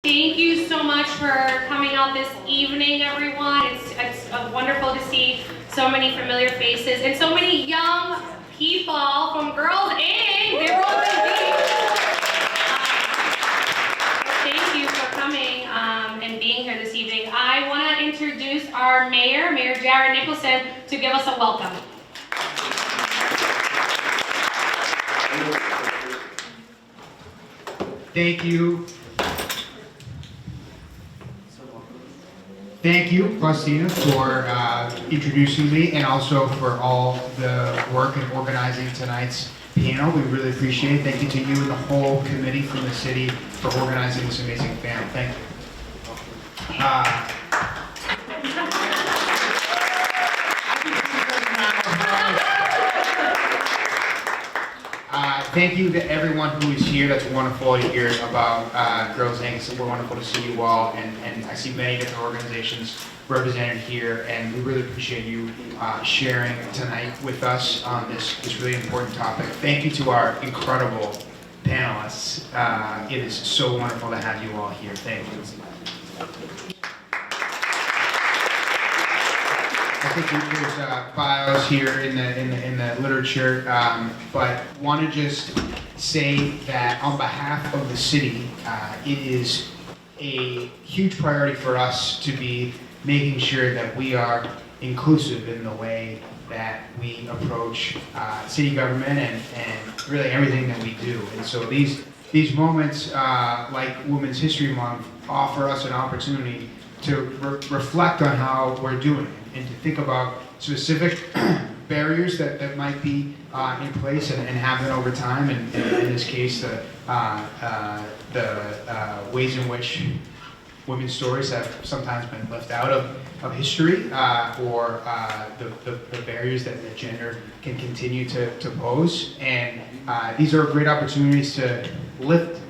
Thank you so much for coming out this evening, everyone. It's wonderful to see so many familiar faces and so many young people from Girls Inc. They were all thank you for coming and being here this evening. I want to introduce our mayor, Mayor Jared Nicholson, to give us a welcome. Thank you. Thank you, Faustina, for introducing me and also for all the work in organizing tonight's panel. We really appreciate it. Thank you to you and the whole committee from the city for organizing this amazing panel. Thank you. Thank you to everyone who is here. That's wonderful to hear about Girls Inc. It's wonderful to see you all, and I see many different organizations represented here, and we really appreciate you sharing tonight with us on this really important topic. Thank you to our incredible panelists. It is so wonderful to have you all here. Thank you. I think there's bios here in the literature, but want to just say that on behalf of the city, it is a huge priority for us to be making sure that we are inclusive in the way that we approach city government and really everything that we do. And so these moments, like Women's History Month, offer us an opportunity to reflect on how we're doing and to think about specific barriers that might be in place and happen over time, and in this case, the ways in which women's stories have sometimes been left out of history, or the barriers that gender can continue to pose. And these are great opportunities to lift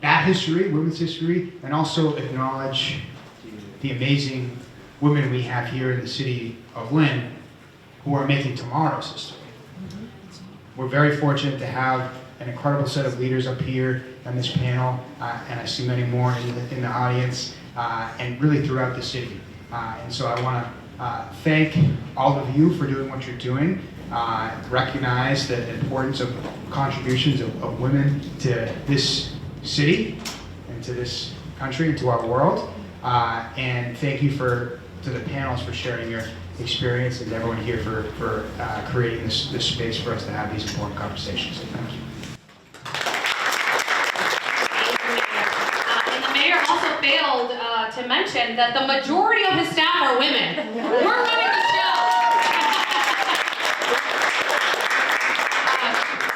that history, women's history, and also acknowledge the amazing women we have here in the city of Lynn who are making tomorrow's history. We're very fortunate to have an incredible set of leaders up here on this panel, and I see many more in the audience, and really throughout the city. And so I want to thank all of you for doing what you're doing, recognize the importance of contributions of women to this city and to this country and to our world. And thank you to the panels for sharing your experience, and everyone here for creating this space for us to have these important conversations. So thank you. And the mayor also failed to mention that the majority of his staff are women. We're running the show.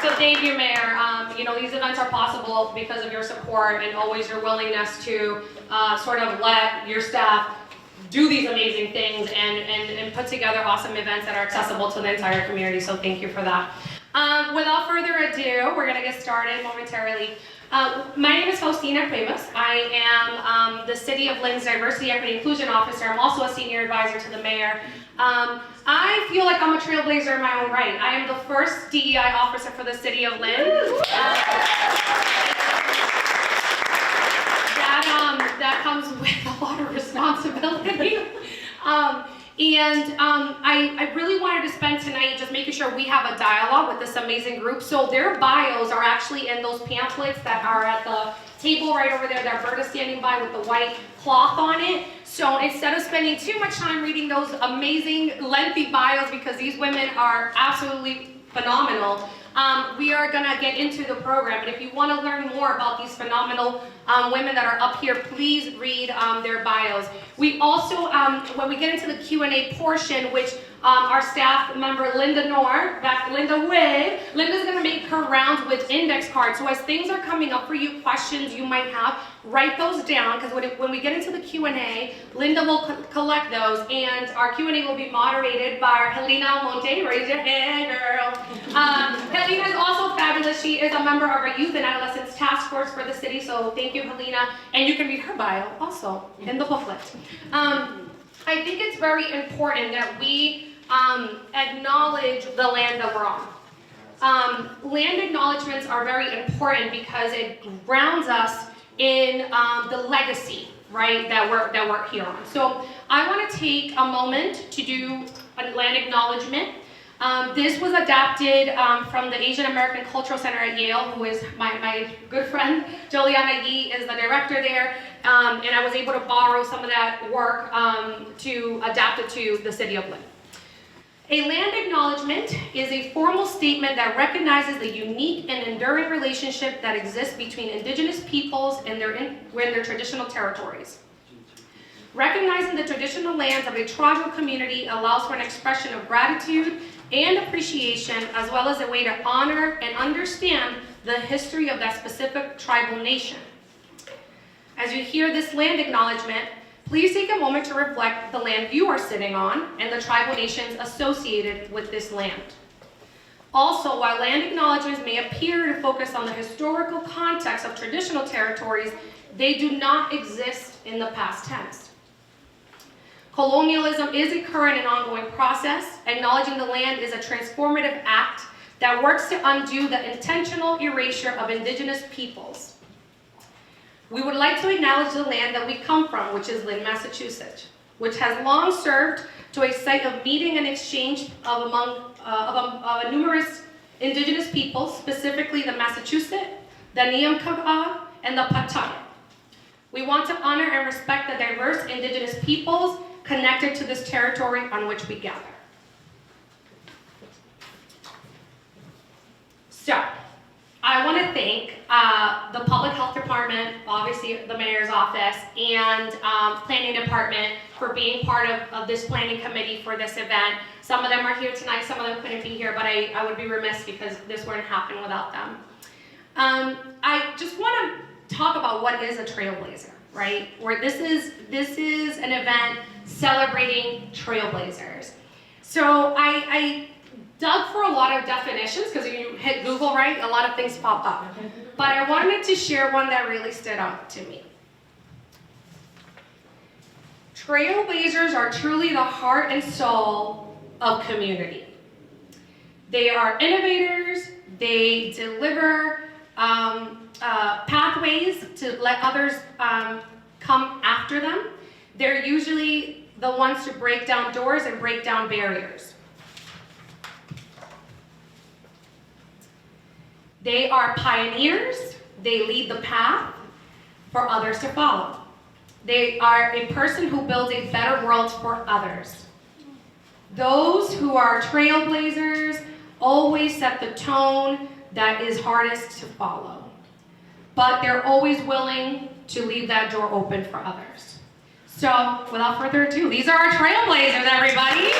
So thank you, Mayor. These events are possible because of your support and always your willingness to sort of let your staff do these amazing things and put together awesome events that are accessible to the entire community. So thank you for that. Without further ado, we're going to get started momentarily. My name is Faustina Cuevas. I am the City of Lynn's Diversity, Equity, Inclusion Officer. I'm also a senior advisor to the mayor. I feel like I'm a trailblazer in my own right. I am the first DEI officer for the City of Lynn. That comes with a lot of responsibility. I really wanted to spend tonight just making sure we have a dialogue with this amazing group. So their bios are actually in those pamphlets that are at the table right over there that Bert is standing by with the white cloth on it. So instead of spending too much time reading those amazing lengthy bios, because these women are absolutely phenomenal, we are gonna get into the program. But if you want to learn more about these phenomenal women that are up here, please read their bios. We also, when we get into the Q&A portion, which our staff member Linda's gonna make her rounds with index cards. So as things are coming up for you, questions you might have, write those down, because when we get into the Q&A, Linda will collect those, and our Q&A will be moderated by our Helina Almonte. Raise your hand, girl. Helina is also fabulous. She is a member of our Youth and Adolescents Task Force for the city, so thank you, Helina. And you can read her bio also in the booklet. I think it's very important that we acknowledge the land that we're on. Land acknowledgements are very important because it grounds us in the legacy, right, that we're here on. So I want to take a moment to do a land acknowledgement. This was adapted from the Asian American Cultural Center at Yale, who is my good friend. Juliana Yee is the director there, and I was able to borrow some of that work to adapt it to the city of Lynn. A land acknowledgement is a formal statement that recognizes the unique and enduring relationship that exists between indigenous peoples and their traditional territories. Recognizing the traditional lands of a tribal community allows for an expression of gratitude and appreciation, as well as a way to honor and understand the history of that specific tribal nation. As you hear this land acknowledgement, please take a moment to reflect the land you are sitting on and the tribal nations associated with this land. Also, while land acknowledgements may appear to focus on the historical context of traditional territories, they do not exist in the past tense. Colonialism is a current and ongoing process. Acknowledging the land is a transformative act that works to undo the intentional erasure of indigenous peoples. We would like to acknowledge the land that we come from, which is Lynn, Massachusetts, which has long served to a site of meeting and exchange among numerous indigenous peoples, specifically the Massachusetts, the Niamkaga, and the Patuxet. We want to honor and respect the diverse indigenous peoples connected to this territory on which we gather. So, I want to thank the Public Health Department, obviously the Mayor's Office, and Planning Department for being part of this planning committee for this event. Some of them are here tonight, some of them couldn't be here, but I would be remiss because this wouldn't happen without them. I just want to talk about what is a Trailblazer, right? Where this is an event celebrating Trailblazers. So I dug for a lot of definitions, because if you hit Google, right, a lot of things pop up. But I wanted to share one that really stood out to me. Trailblazers are truly the heart and soul of community. They are innovators. They deliver pathways to let others come after them. They're usually the ones to break down doors and break down barriers. They are pioneers. They lead the path for others to follow. They are a person who builds a better world for others. Those who are trailblazers always set the tone that is hardest to follow. But they're always willing to leave that door open for others. So, without further ado, these are our trailblazers, everybody.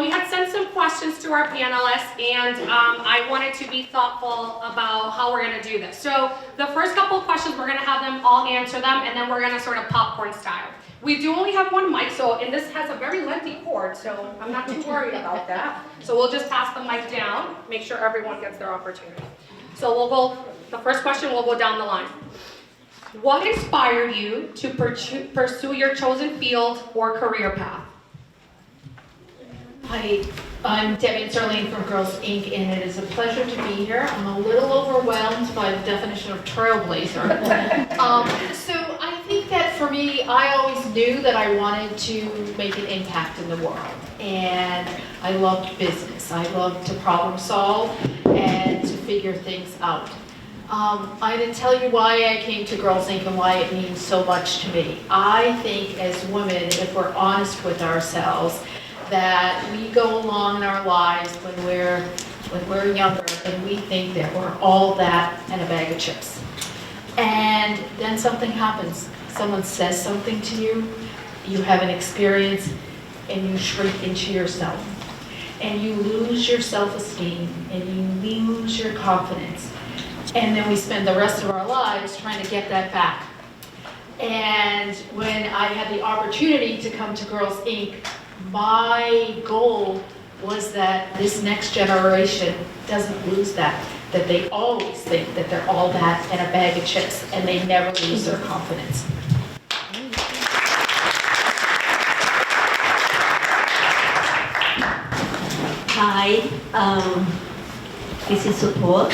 We had sent some questions to our panelists, and I wanted to be thoughtful about how we're going to do this. So the first couple of questions, we're going to have them all answer them, and then we're going to sort of popcorn style. We do only have one mic, and this has a very lengthy cord, so I'm not too worried about that. So we'll just pass the mic down, make sure everyone gets their opportunity. So the first question will go down the line. What inspired you to pursue your chosen field or career path? Hi, I'm Debbie Ansourlian from Girls Inc., and it is a pleasure to be here. I'm a little overwhelmed by the definition of trailblazer. So I think that for me, I always knew that I wanted to make an impact in the world. And I loved business. I loved to problem solve and to figure things out. I didn't tell you why I came to Girls Inc. and why it means so much to me. I think as women, if we're honest with ourselves, that we go along in our lives when we're younger and we think that we're all that and a bag of chips. And then something happens. Someone says something to you, you have an experience, and you shrink into yourself. And you lose your self-esteem, and you lose your confidence. And then we spend the rest of our lives trying to get that back. And when I had the opportunity to come to Girls Inc., my goal was that this next generation doesn't lose that they always think that they're all that and a bag of chips, and they never lose their confidence. Hi, This is Sophor.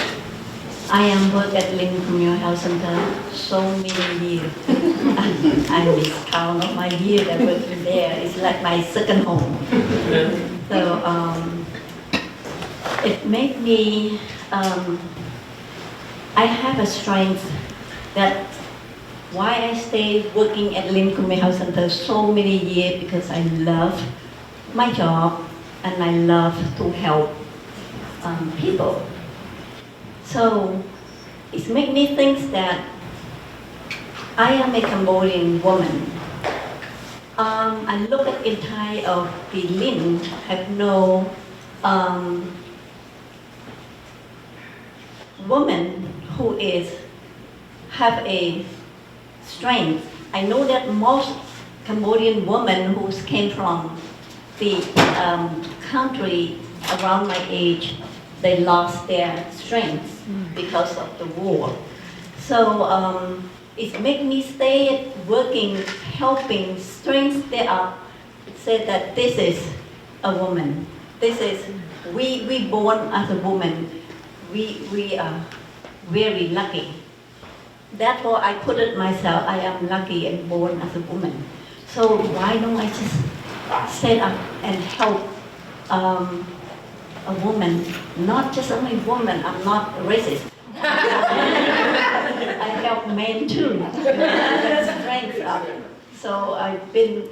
I am work at Lynn Community Health Center so many years. I miss count of my years that working there. It's like my second home. So it made me, I have a strength that why I stay working at Lynn Community Health Center so many years, because I love my job and I love to help people. So it makes me think that I am a Cambodian woman. I look at the entire of the Lynn, have no woman who have a strength. I know that most Cambodian women who came from the country around my age, they lost their strength because of the war. So it made me stay working, helping, strength them up, say that this is a woman. This is, we born as a woman. We are very lucky. Therefore, I put it myself, I am lucky and born as a woman. So why don't I just stand up and help a woman, not just only woman, I'm not racist. I help men too. Strength up. So I've been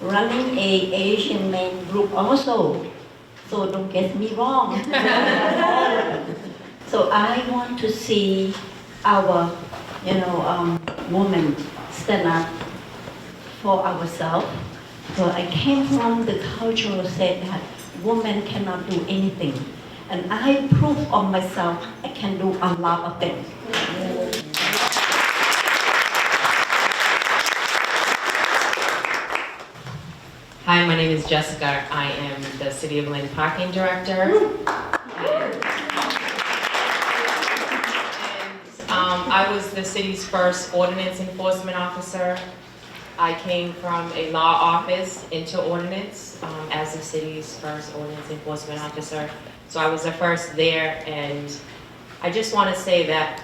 running a Asian men group also. So don't get me wrong. So I want to see our, women stand up for ourselves. So I came from the culture that said that women cannot do anything. And I prove of myself I can do a lot of things. Hi, my name is Jessica. I am the City of Lynn Parking Director. I was the city's first ordinance enforcement officer. I came from a law office into ordinance as the city's first ordinance enforcement officer. So I was the first there, and I just want to say that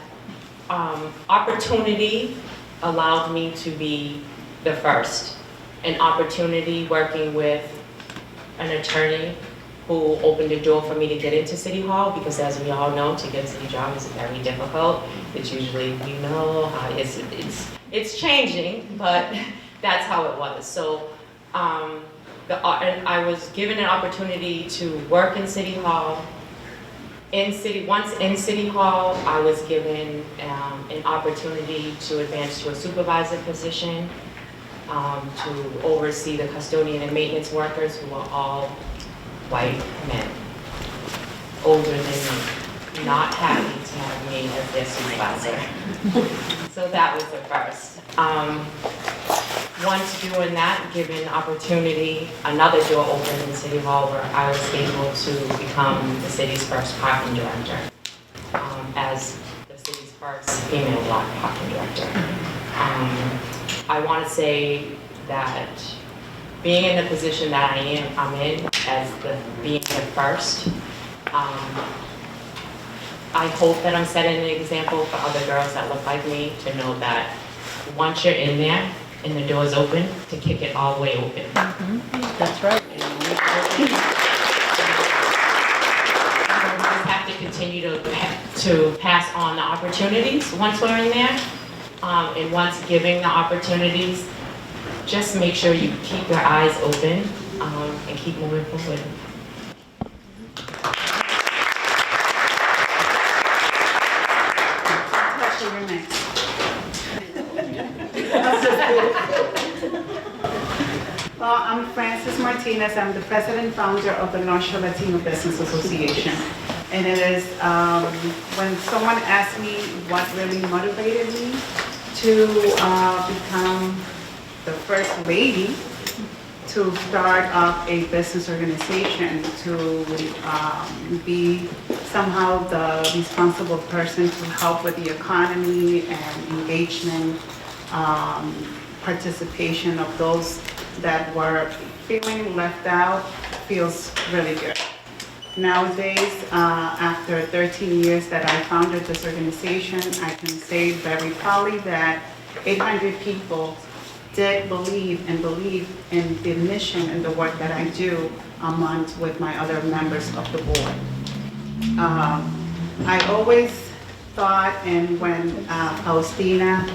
opportunity allowed me to be the first. An opportunity working with an attorney who opened the door for me to get into City Hall, because as we all know, to get a city job is very difficult. It's usually, it's changing, but that's how it was. So I was given an opportunity to work in City Hall. Once in City Hall, I was given an opportunity to advance to a supervisor position, to oversee the custodian and maintenance workers, who are all white men, older than me, not happy to have me as their supervisor. So that was the first. Once doing that, given opportunity, another door opened in City Hall where I was able to become the city's first parking director, as the city's first female black parking director. I want to say that being in the position that I'm in, as being the first, I hope that I'm setting an example for other girls that look like me to know that once you're in there and the door's open, to kick it all the way open. That's right. We just have to continue to pass on the opportunities once we're in there. And once giving the opportunities, just make sure you keep your eyes open and keep moving forward. Natasha, you're next. Well, I'm Frances Martinez. I'm the president and founder of the North Shore Latino Business Association. And it is when someone asked me what really motivated me to become the first lady to start up a business organization, to be somehow the responsible person to help with the economy and engagement, participation of those that were feeling left out, feels really good. Nowadays, after 13 years that I founded this organization, I can say very proudly that 800 people did believe in the mission and the work that I do among with my other members of the board. I always thought, and when Faustina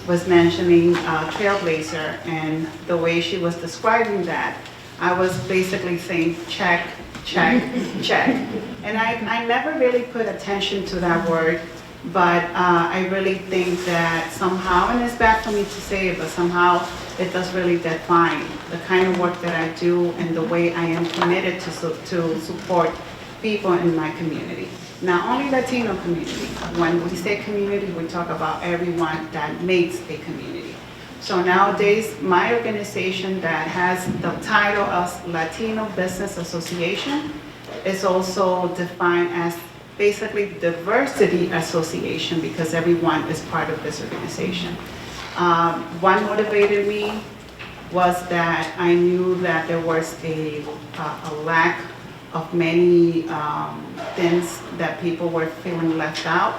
was mentioning Trailblazer and the way she was describing that, I was basically saying check, check, check. And I never really put attention to that word, but I really think that somehow, and it's bad for me to say it, but somehow it does really define the kind of work that I do and the way I am committed to support people in my community. Not only Latino community. When we say community, we talk about everyone that makes a community. So nowadays, my organization that has the title of Latino Business Association is also defined as basically diversity association because everyone is part of this organization. What motivated me was that I knew that there was a lack of many things that people were feeling left out.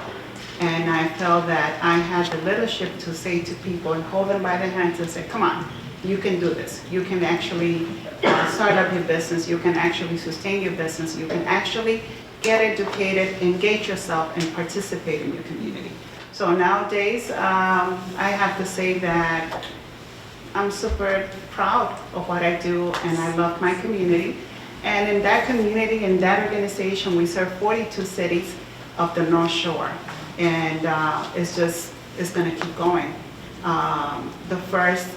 And I felt that I had the leadership to say to people and hold them by the hands and say, come on, you can do this. You can actually start up your business. You can actually sustain your business. You can actually get educated, engage yourself, and participate in your community. So nowadays, I have to say that I'm super proud of what I do, and I love my community. And in that community, in that organization, we serve 42 cities of the North Shore. And it's gonna keep going. The first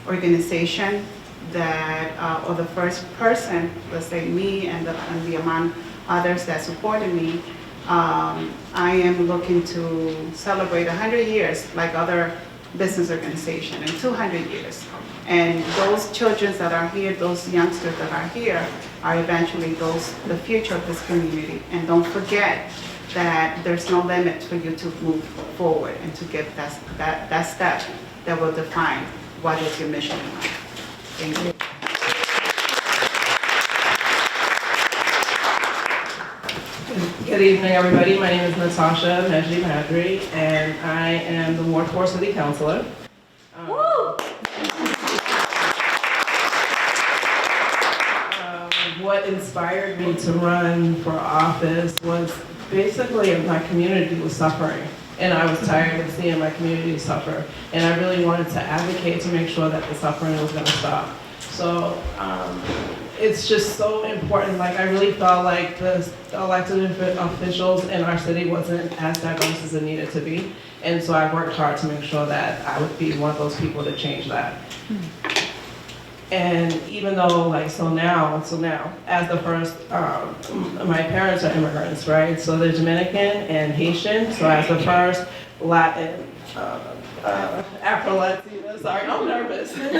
organization that, or the first person, let's say me and the among others that supported me, I am looking to celebrate 100 years like other business organizations and 200 years. And those children that are here, those youngsters that are here, are eventually the future of this community. And don't forget that there's no limit for you to move forward and to give that step that will define what is your mission in life. Thank you. Good evening, everybody. My name is Natasha Megie-Maddrey, and I am the Ward 4 City Councilor. What inspired me to run for office was basically my community was suffering, and I was tired of seeing my community suffer, and I really wanted to advocate to make sure that the suffering was going to stop. So it's just so important. Like, I really felt like the elected officials in our city wasn't as diverse as it needed to be, and so I worked hard to make sure that I would be one of those people to change that. And even though, like, so now, as the first, my parents are immigrants, right? So they're Dominican and Haitian. So as the first Latin, Afro-Latina, sorry, I'm nervous. I'm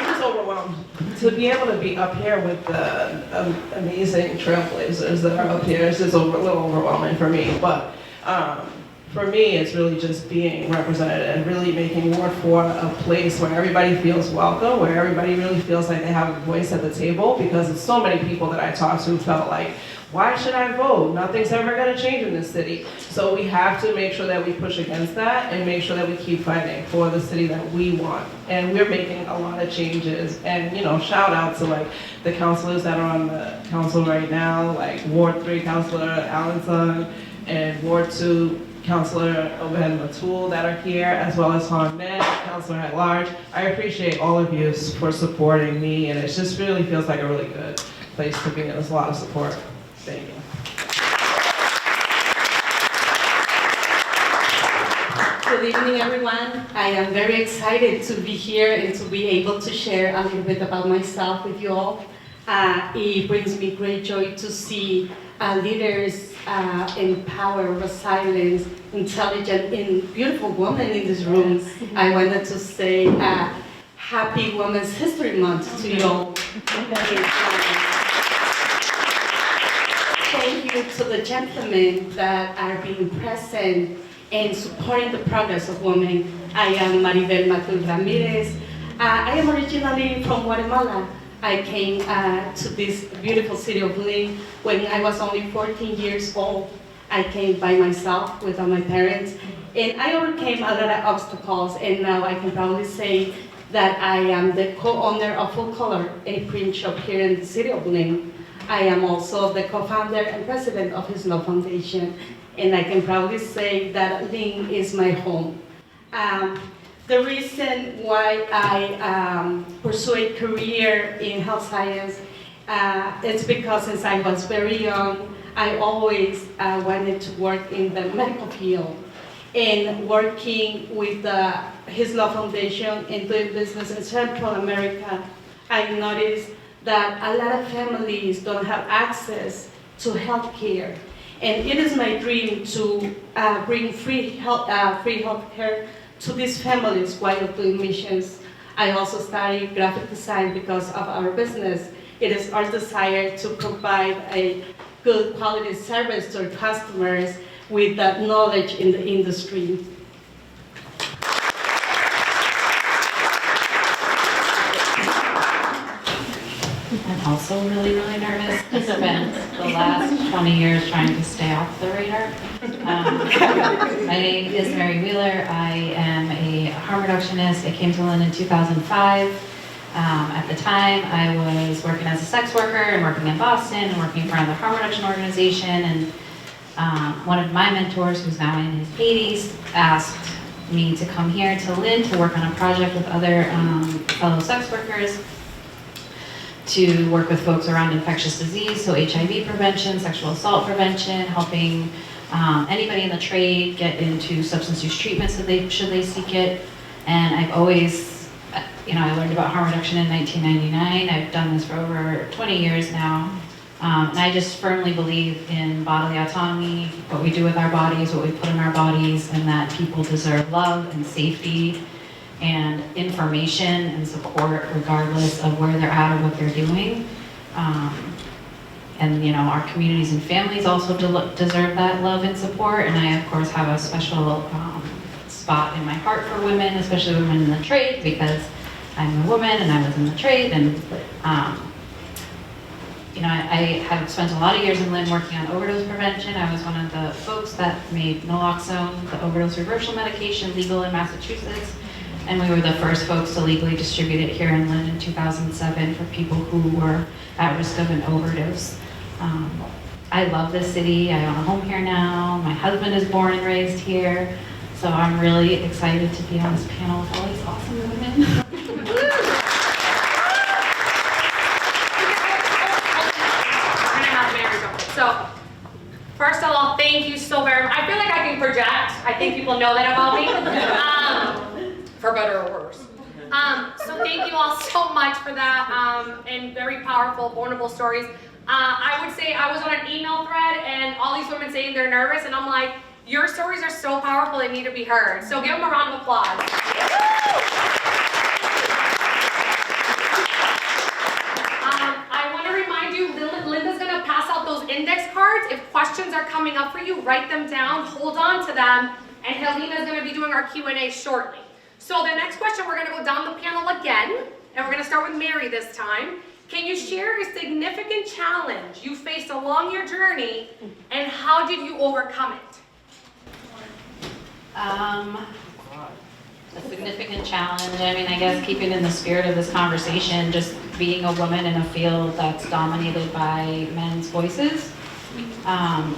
just overwhelmed. To be able to be up here with the amazing Trailblazers that are up here is just a little overwhelming for me. But for me, it's really just being represented and really making Ward 4 a place where everybody feels welcome, where everybody really feels like they have a voice at the table, because there's so many people that I talked to felt like, why should I vote? Nothing's ever going to change in this city. So we have to make sure that we push against that and make sure that we keep fighting for the city that we want. And we're making a lot of changes. And, you know, shout out to, like, the councilors that are on the council right now, like Ward 3 Councilor Allenson, and Ward 2 Councilor Obed Matul that are here, as well as Ahmed, Councilor at large. I appreciate all of you for supporting me, and it just really feels like a really good place to be, and there's a lot of support. Thank you. Good evening, everyone. I am very excited to be here and to be able to share a little bit about myself with you all. It brings me great joy to see leaders empower, resilience, intelligent, and beautiful women in this room. I wanted to say Happy Women's History Month to you all. Thank you to the gentlemen that are being present and supporting the progress of women. I am Maribel Ramirez. I am originally from Guatemala. I came to this beautiful city of Lynn when I was only 14 years old. I came by myself without my parents, and I overcame a lot of obstacles, and now I can proudly say that I am the co-owner of Full Color, a print shop here in the city of Lynn. I am also the co-founder and president of His Love Foundation, and I can proudly say that Lynn is my home. The reason why I pursue a career in health science is because since I was very young, I always wanted to work in the medical field. And working with His Love Foundation and doing business in Central America, I noticed that a lot of families don't have access to health care. And it is my dream to bring free health care to these families while doing missions. I also studied graphic design because of our business. It is our desire to provide a good quality service to our customers with that knowledge in the industry. I'm also really nervous. I spent the last 20 years trying to stay off the radar. My name is Mary Wheeler. I am a harm reductionist. I came to Lynn in 2005. At the time, I was working as a sex worker and working in Boston and working for another harm reduction organization. And one of my mentors, who's now in his 80s, asked me to come here to Lynn to work on a project with other fellow sex workers to work with folks around infectious disease, so HIV prevention, sexual assault prevention, helping anybody in the trade get into substance use treatment should they seek it. And I've always, I learned about harm reduction in 1999. I've done this for over 20 years now. And I just firmly believe in bodily autonomy, what we do with our bodies, what we put in our bodies, and that people deserve love and safety and information and support regardless of where they're at or what they're doing. And our communities and families also deserve that love and support. And I, of course, have a special spot in my heart for women, especially women in the trade, because I'm a woman and I was in the trade. And I have spent a lot of years in Lynn working on overdose prevention. I was one of the folks that made naloxone, the overdose reversal medication, legal in Massachusetts. And we were the first folks to legally distribute it here in Lynn in 2007 for people who were at risk of an overdose. I love this city. I own a home here now. My husband is born and raised here. So I'm really excited to be on this panel with all these awesome women. So, first of all, thank you so very much. I feel like I can project. I think people know that about me, for better or worse. So thank you all so much for that, and very powerful, vulnerable stories. I would say I was on an email thread, and all these women saying they're nervous, and I'm like, your stories are so powerful, they need to be heard. So give them a round of applause. I want to remind you, Linda's going to pass out those index cards. If questions are coming up for you, write them down, hold on to them, and Helina is going to be doing our Q&A shortly. So the next question, we're going to go down the panel again, and we're going to start with Mary this time. Can you share a significant challenge you faced along your journey, and how did you overcome it? A significant challenge, I guess keeping in the spirit of this conversation, just being a woman in a field that's dominated by men's voices.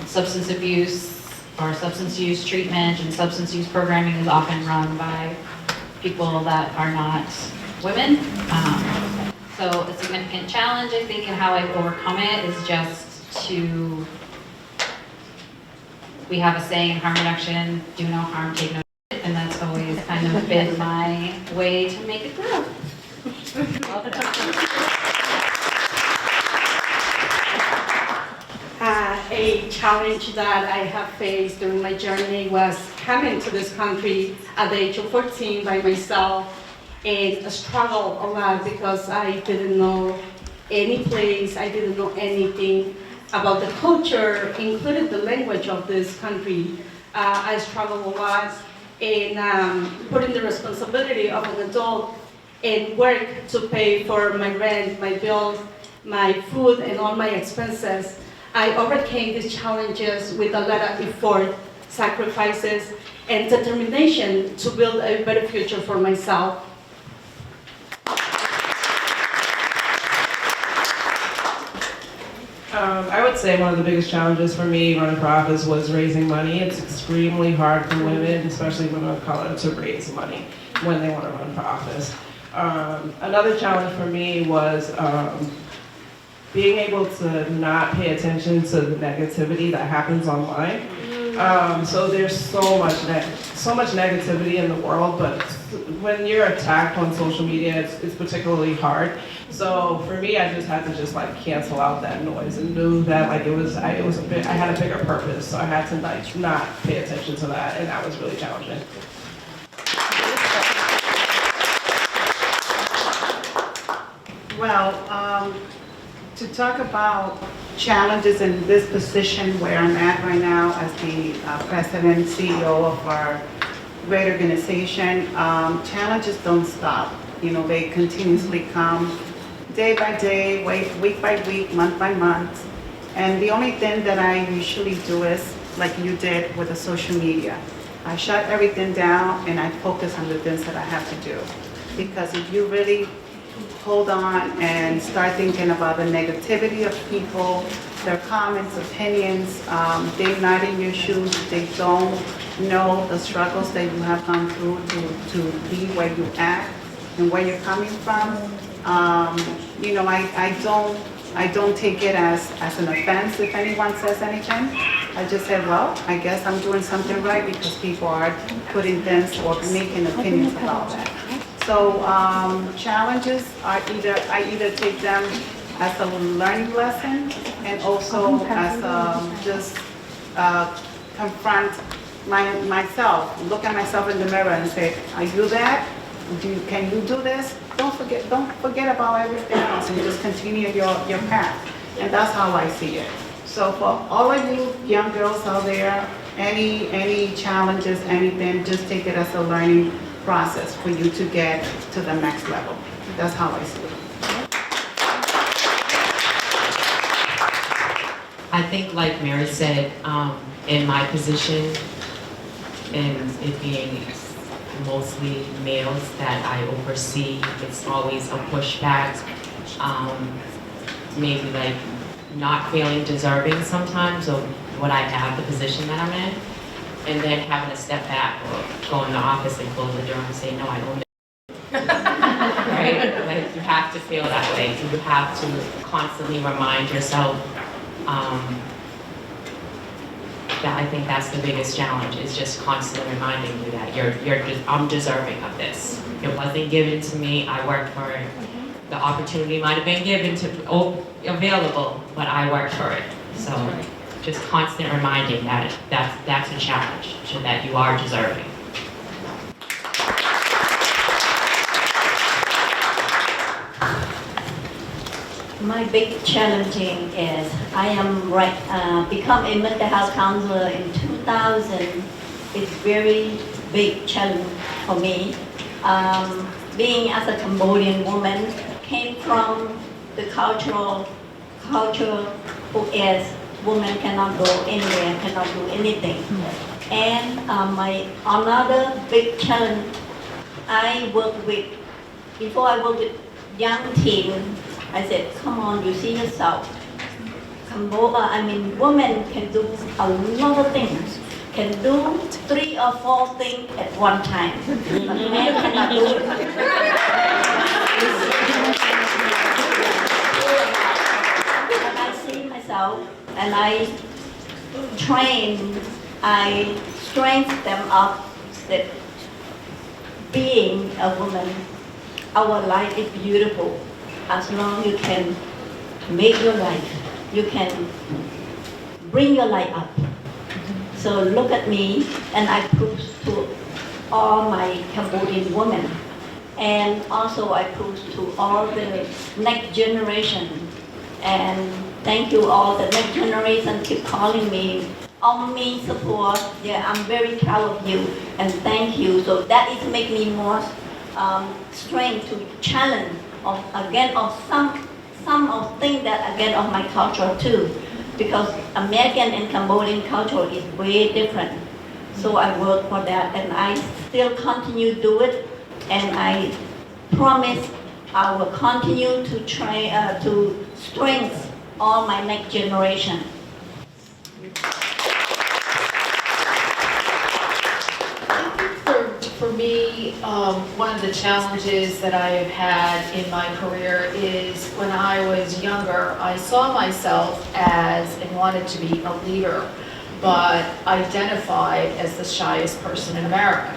Substance abuse or substance use treatment and substance use programming is often run by people that are not women. So a significant challenge, I think, and how I overcome it is just we have a saying in harm reduction, do no harm, take no shit, and that's always kind of been my way to make it through. A challenge that I have faced during my journey was coming to this country at the age of 14 by myself, and I struggled a lot because I didn't know any place, I didn't know anything about the culture, including the language of this country. I struggle a lot in putting the responsibility of an adult and work to pay for my rent, my bills, my food, and all my expenses. I overcame these challenges with a lot of effort, sacrifices, and determination to build a better future for myself. I would say one of the biggest challenges for me running for office was raising money. It's extremely hard for women, especially women of color, to raise money when they want to run for office. Another challenge for me was being able to not pay attention to the negativity that happens online. So there's so much negativity in the world, but when you're attacked on social media, it's particularly hard. So for me, I just had to like cancel out that noise and knew that like I had a bigger purpose, so I had to like not pay attention to that, and that was really challenging. Well, to talk about challenges in this position where I'm at right now as the president, CEO of our great organization, challenges don't stop. You know, they continuously come day by day, week by week, month by month. And the only thing that I usually do is, like you did with the social media, I shut everything down and I focus on the things that I have to do. Because if you really hold on and start thinking about the negativity of people, their comments, opinions, they're not in your shoes, they don't know the struggles that you have gone through to be where you at and where you're coming from. You know, I don't take it as an offense if anyone says anything. I just say, well, I guess I'm doing something right because people are putting things or making opinions about that. So challenges are I either take them as a learning lesson and also as just confront myself, look at myself in the mirror and say, are you that? Can you do this? Don't forget about everything else and just continue your path. And that's how I see it. So for all of you young girls out there, any challenges, anything, just take it as a learning process for you to get to the next level. That's how I see it. I think like Mary said, in my position, and it being mostly males that I oversee, it's always a pushback, maybe like not feeling deserving sometimes of what I have, the position that I'm in, and then having to step back or go in the office and close the door and say, no, I don't know. Right? Like you have to feel that way. You have to constantly remind yourself that I think that's the biggest challenge, is just constantly reminding you that I'm deserving of this. It wasn't given to me, I worked for it. The opportunity might have been available, but I worked for it. So just constant reminding that that's a challenge, so that you are deserving. My big challenging is I am become a mental health counselor in 2000. It's very big challenge for me. Being as a Cambodian woman, came from the culture who is women cannot go anywhere, cannot do anything. And my another big challenge, before I work with young teen, I said, come on, you see yourself. Women can do a lot of things, can do 3 or 4 things at one time, but men cannot do it. And I see myself, and I strengthen them up that being a woman, our life is beautiful. As long as you can make your life, you can bring your life up. So look at me, and I prove to all my Cambodian women, and also I prove to all the next generation. And thank you all, the next generation keep calling me all mean support. Yeah, I'm very proud of you and thank you. So that is make me more strength to challenge of some of things that again of my culture too, because American and Cambodian culture is way different. So I work for that, and I still continue to do it, and I promise I will continue to try to strengthen all my next generation. For me, one of the challenges that I have had in my career is when I was younger, I saw myself as and wanted to be a leader, but identified as the shyest person in America.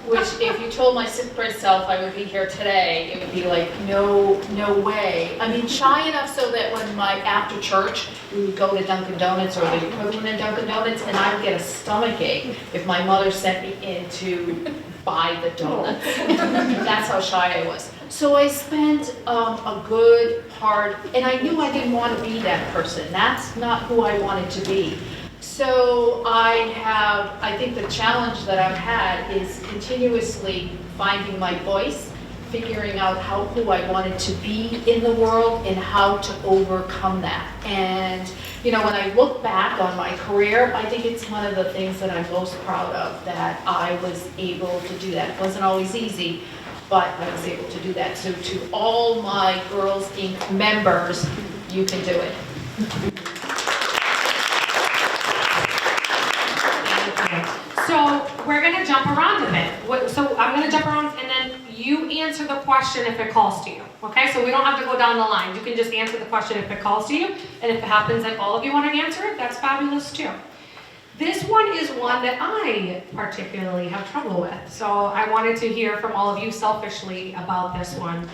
Which if you told my sixth grade self I would be here today, it would be like, no way. I mean, shy enough so that when after church, we would go to Dunkin' Donuts or the equivalent of Dunkin' Donuts, and I would get a stomach ache if my mother sent me in to buy the donuts. That's how shy I was. So I spent a good part, and I knew I didn't want to be that person. That's not who I wanted to be. So I think the challenge that I've had is continuously finding my voice, figuring out who I wanted to be in the world and how to overcome that. And, when I look back on my career, I think it's one of the things that I'm most proud of, that I was able to do that. It wasn't always easy, but I was able to do that. So to all my Girls Inc. members, you can do it. So we're gonna jump around a bit. So I'm gonna jump around and then you answer the question if it calls to you. Okay, so we don't have to go down the line. You can just answer the question if it calls to you. And if it happens that all of you want to answer it, that's fabulous too. This one is one that I particularly have trouble with. So I wanted to hear from all of you selfishly about this one.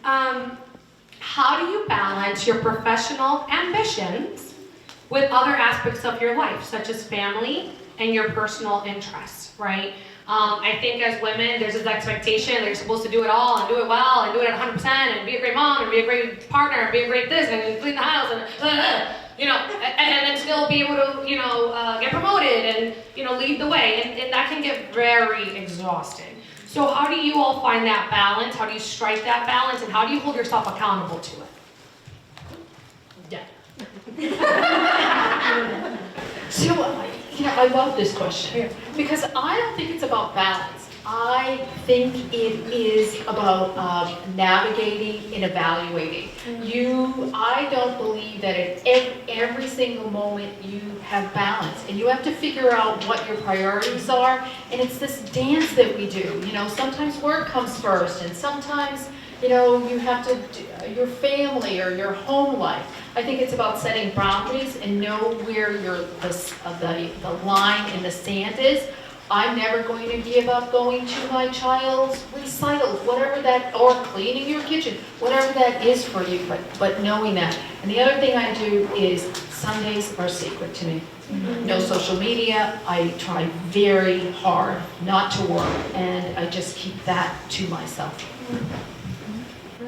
How do you balance your professional ambitions with other aspects of your life, such as family and your personal interests, right? I think as women, there's this expectation that you're supposed to do it all and do it well and do it at 100% and be a great mom and be a great partner and be a great this and clean the house and then still be able to, get promoted and, lead the way. And that can get very exhausting. So how do you all find that balance? How do you strike that balance? And how do you hold yourself accountable to it? Yeah. So, I love this question because I don't think it's about balance. I think it is about navigating and evaluating. I don't believe that at every single moment you have balance, and you have to figure out what your priorities are. And it's this dance that we do. Sometimes work comes first, and sometimes you have to do your family or your home life. I think it's about setting boundaries and know where the line in the sand is. I'm never going to give up going to my child's recital, whatever that, or cleaning your kitchen, whatever that is for you, but knowing that. And the other thing I do is Sundays are sacred to me. No social media. I try very hard not to work, and I just keep that to myself.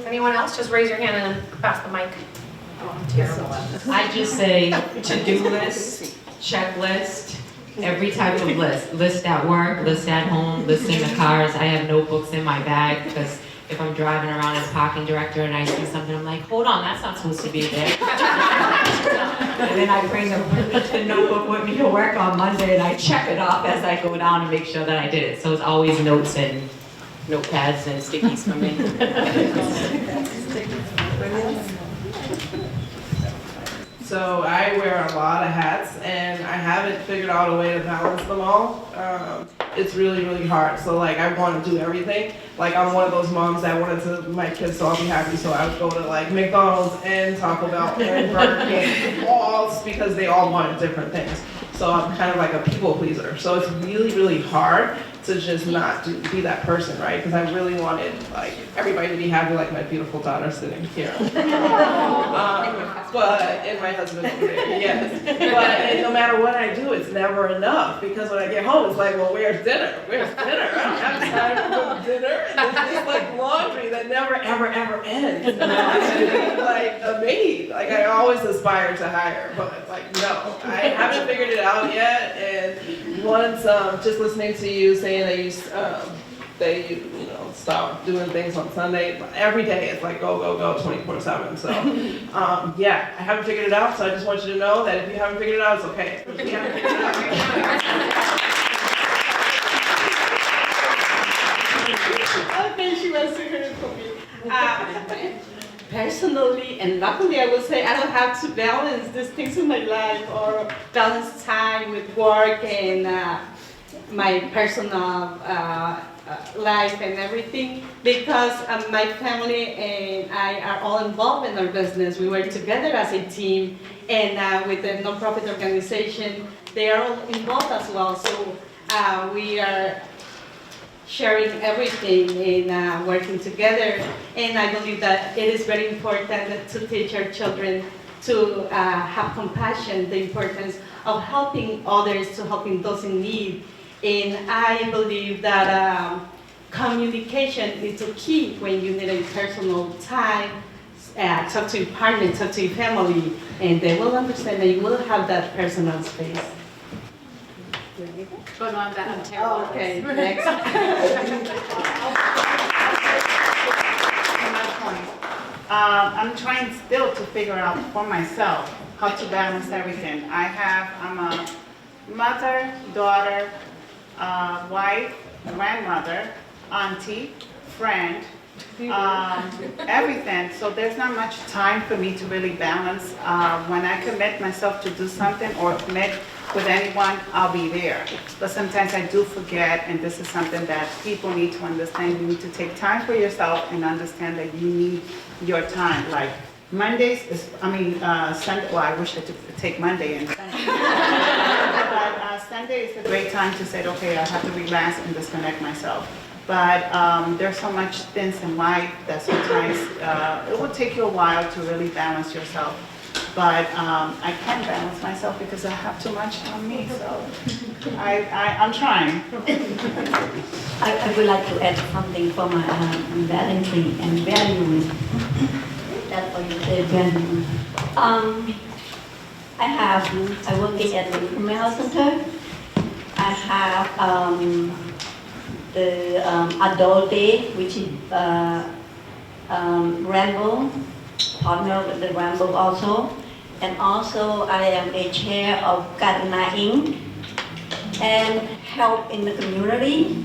Anyone else? Just raise your hand and then pass the mic. Oh, I'm terrible at this. I just say to-do list, checklist, every type of list. List at work, list at home, list in the cars. I have notebooks in my bag because if I'm driving around as parking director and I see something, I'm like, hold on, that's not supposed to be there. And then I bring the notebook with me to work on Monday and I check it off as I go down and make sure that I did it. So it's always notes and notepads and stickies for me. So I wear a lot of hats, and I haven't figured out a way to balance them all. It's really, really hard. So like I want to do everything. Like I'm one of those moms that wanted my kids to all be happy, so I would go to like McDonald's and Taco Bell and Burger King, all because they all wanted different things. So I'm kind of like a people pleaser. So it's really, really hard to just not be that person, right? Because I really wanted like everybody to be happy, like my beautiful daughter sitting here. And my husband over there, yes. But no matter what I do, it's never enough because when I get home, it's like, well, where's dinner? Where's dinner? I don't have time for dinner. And there's just like laundry that that never, ever, ever ends. You know? It's like a maid. Like I always aspire to hire, but like no, I haven't figured it out yet. And once just listening to you saying that you stop doing things on Sunday, every day it's like go 24/7. So yeah, I haven't figured it out. So I just want you to know that if you haven't figured it out, it's okay. If you haven't figured it out, Okay, she wants to hear it from me. Personally and luckily, I would say I don't have to balance these things in my life or balance time with work and my personal life and everything because my family and I are all involved in our business. We work together as a team and with the nonprofit organization, they are all involved as well. So we are sharing everything and working together. And I believe that it is very important to teach our children to have compassion, the importance of helping others, to helping those in need. And I believe that communication is a key when you need a personal time. Talk to your partner, talk to your family, and they will understand that you will have that personal space. But on that, I'm terrible. Okay, next. I'm trying still to figure out for myself how to balance everything. I'm a mother, daughter, wife, grandmother, auntie, friend, everything. So there's not much time for me to really balance. When I commit myself to do something or commit with anyone, I'll be there. But sometimes I do forget, and this is something that people need to understand. You need to take time for yourself and understand that you need your time. Like Mondays Sunday, well, I wish I could take Monday and Sunday. But Sunday is a great time to say, okay, I have to relax and disconnect myself. But there's so much things in life that sometimes it will take you a while to really balance yourself. But I can't balance myself because I have too much on me, so I'm trying. I would like to add something for my Valentine and values. That's what you say, values. I work at the Criminal Center. I have the adult day, which is Rambo, partner with the Rambo also. And also I am a chair of Karna Inc. and help in the community.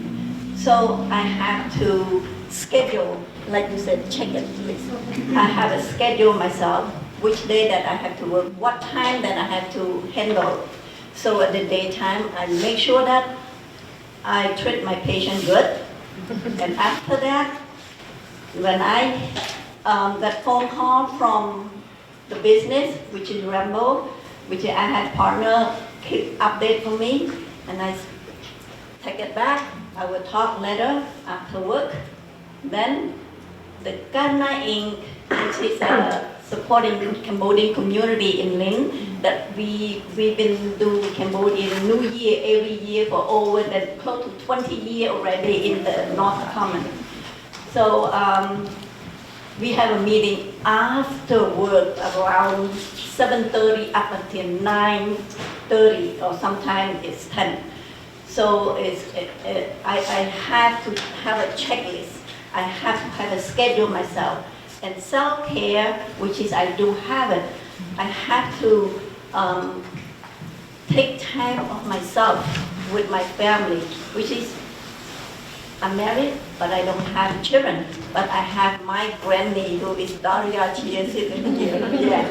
So I have to schedule, like you said, check it list. I have a schedule myself, which day that I have to work, what time that I have to handle. So at the daytime, I make sure that I treat my patient good. And after that, when I got phone call from the business, which is Rambo, which I had partner keep update for me, and I take it back. I will talk later after work. Then the Karna Inc., which is supporting the Cambodian community in Lynn, that we've been doing Cambodian New Year every year for over close to 20 years already in the North Common. So we have a meeting after work around 7:30 up until 9:30, or sometimes it's 10. So I have to have a checklist. I have to have a schedule myself. And self-care, which is I do have it, I have to take time of myself with my family, which is I'm married, but I don't have children. But I have my granny who is Daria. She is sitting here. Yeah.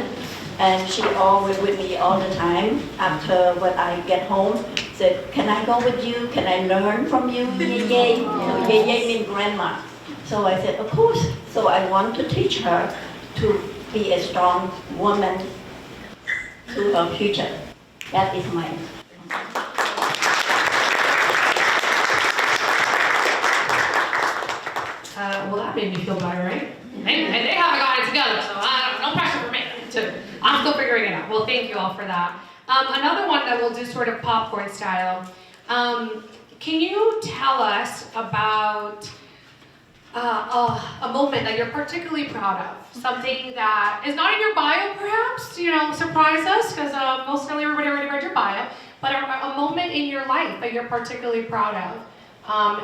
And she always with me all the time. After when I get home, said, "Can I go with you? Can I learn from you?" Yay. So yay means grandma. So I said, of course. So I want to teach her to be a strong woman to her future. That is my. Well, that made me feel better, right? They haven't got it together, so no pressure for me. I'm still figuring it out. Well, thank you all for that. Another one that we'll do sort of popcorn style. Can you tell us about a moment that you're particularly proud of, something that is not in your bio perhaps, surprise us, because mostly everybody already read your bio, but a moment in your life that you're particularly proud of,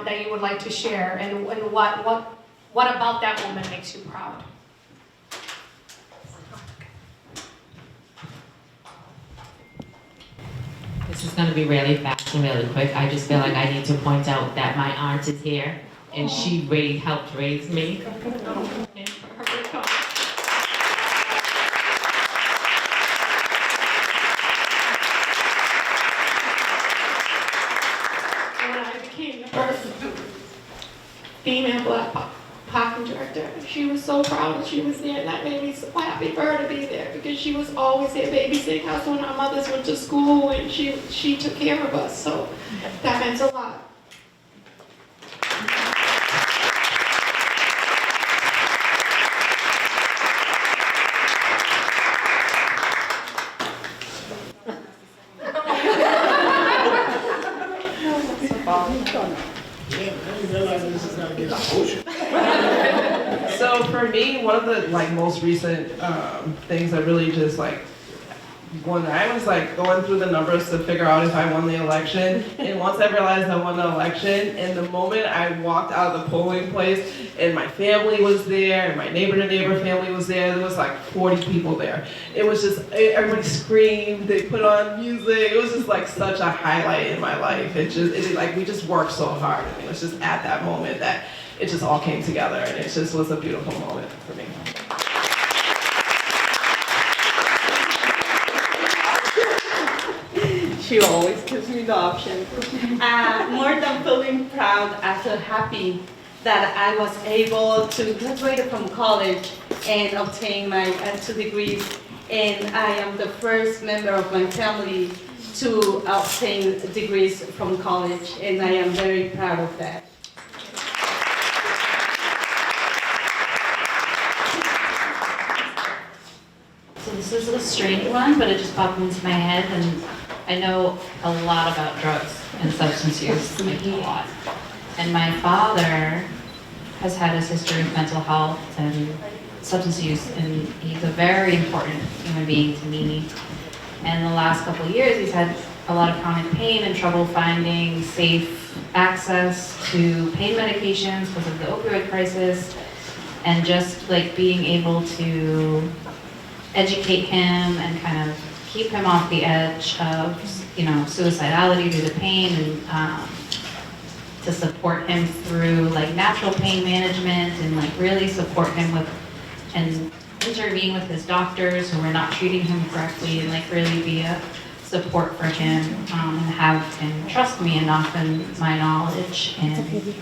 that you would like to share, and what about that moment makes you proud? This is going to be really fast and really quick. I just feel like I need to point out that my aunt is here, and she really helped raise me. When I became the first female Black parking director, she was so proud that she was there, and that made me so happy for her to be there, because she was always there babysitting us when our mothers went to school, and she took care of us, so that meant a lot. So for me, one of the most recent things that really just when I was going through the numbers to figure out if I won the election, and once I realized I won the election, and the moment I walked out of the polling place, and my family was there, and my neighbor family was there was 40 people there. It was just, everybody screamed, they put on music, it was just such a highlight in my life. We just worked so hard, and it was just at that moment that it just all came together, and it just was a beautiful moment for me. She always gives me the option. More than feeling proud, I feel happy that I was able to graduate from college and obtain my 2 degrees. And I am the first member of my family to obtain degrees from college, and I am very proud of that. So this is a strange one, but it just popped into my head, and I know a lot about drugs and substance use, like a lot. And my father has had a history of mental health and substance use, and he's a very important human being to me. And the last couple of years, he's had a lot of chronic pain and trouble finding safe access to pain medications because of the opioid crisis, and just being able to educate him and kind of keep him off the edge of, suicidality due to pain, and to support him through natural pain management, and really support him with and intervene with his doctors who were not treating him correctly, and really be a support for him, and have him trust me enough in my knowledge in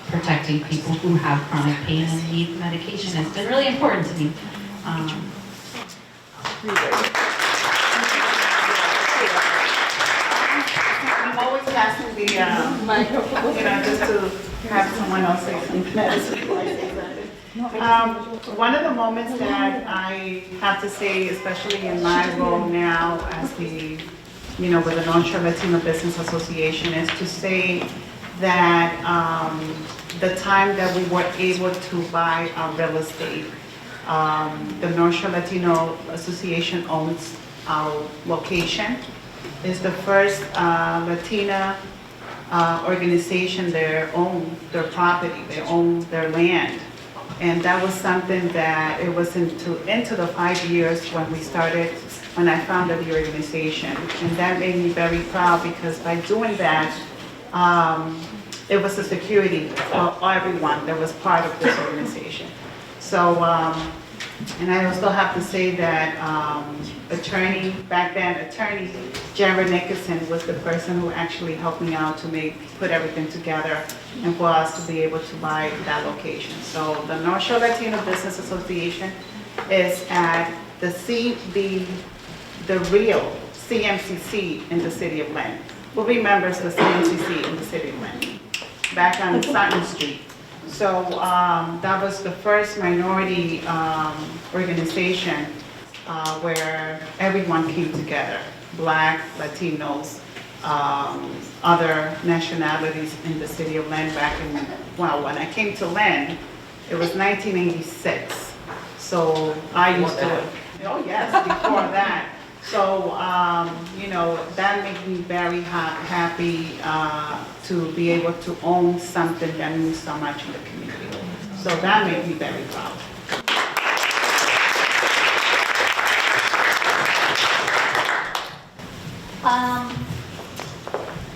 protecting people who have chronic pain and need medication. It's been really important to me. I'm always passing the microphone, just to have someone else say something. One of the moments that I have to say, especially in my role now as the, with the North-Shore Latino Business Association, is to say that the time that we were able to buy our real estate, the North-Shore Latino Association owns our location. It's the first Latina organization that own their property, they own their land. And that was something that it was into the 5 years when I founded the organization. And that made me very proud, because by doing that, it was a security for everyone that was part of this organization. So, and I also have to say that attorney Jared Nickerson was the person who actually helped me out to put everything together and for us to be able to buy that location. So the North Shore Latino Business Association is at the real CMCC in the city of Lynn. Who remembers the CMCC in the city of Lynn? Back on Sutton Street. So that was the first minority organization where everyone came together, Black, Latinos, other nationalities in the city of Lynn back in, well, when I came to Lynn, it was 1986. So I used to, oh yes, before that. So, you know, that made me very happy to be able to own something that means so much in the community. So that made me very proud.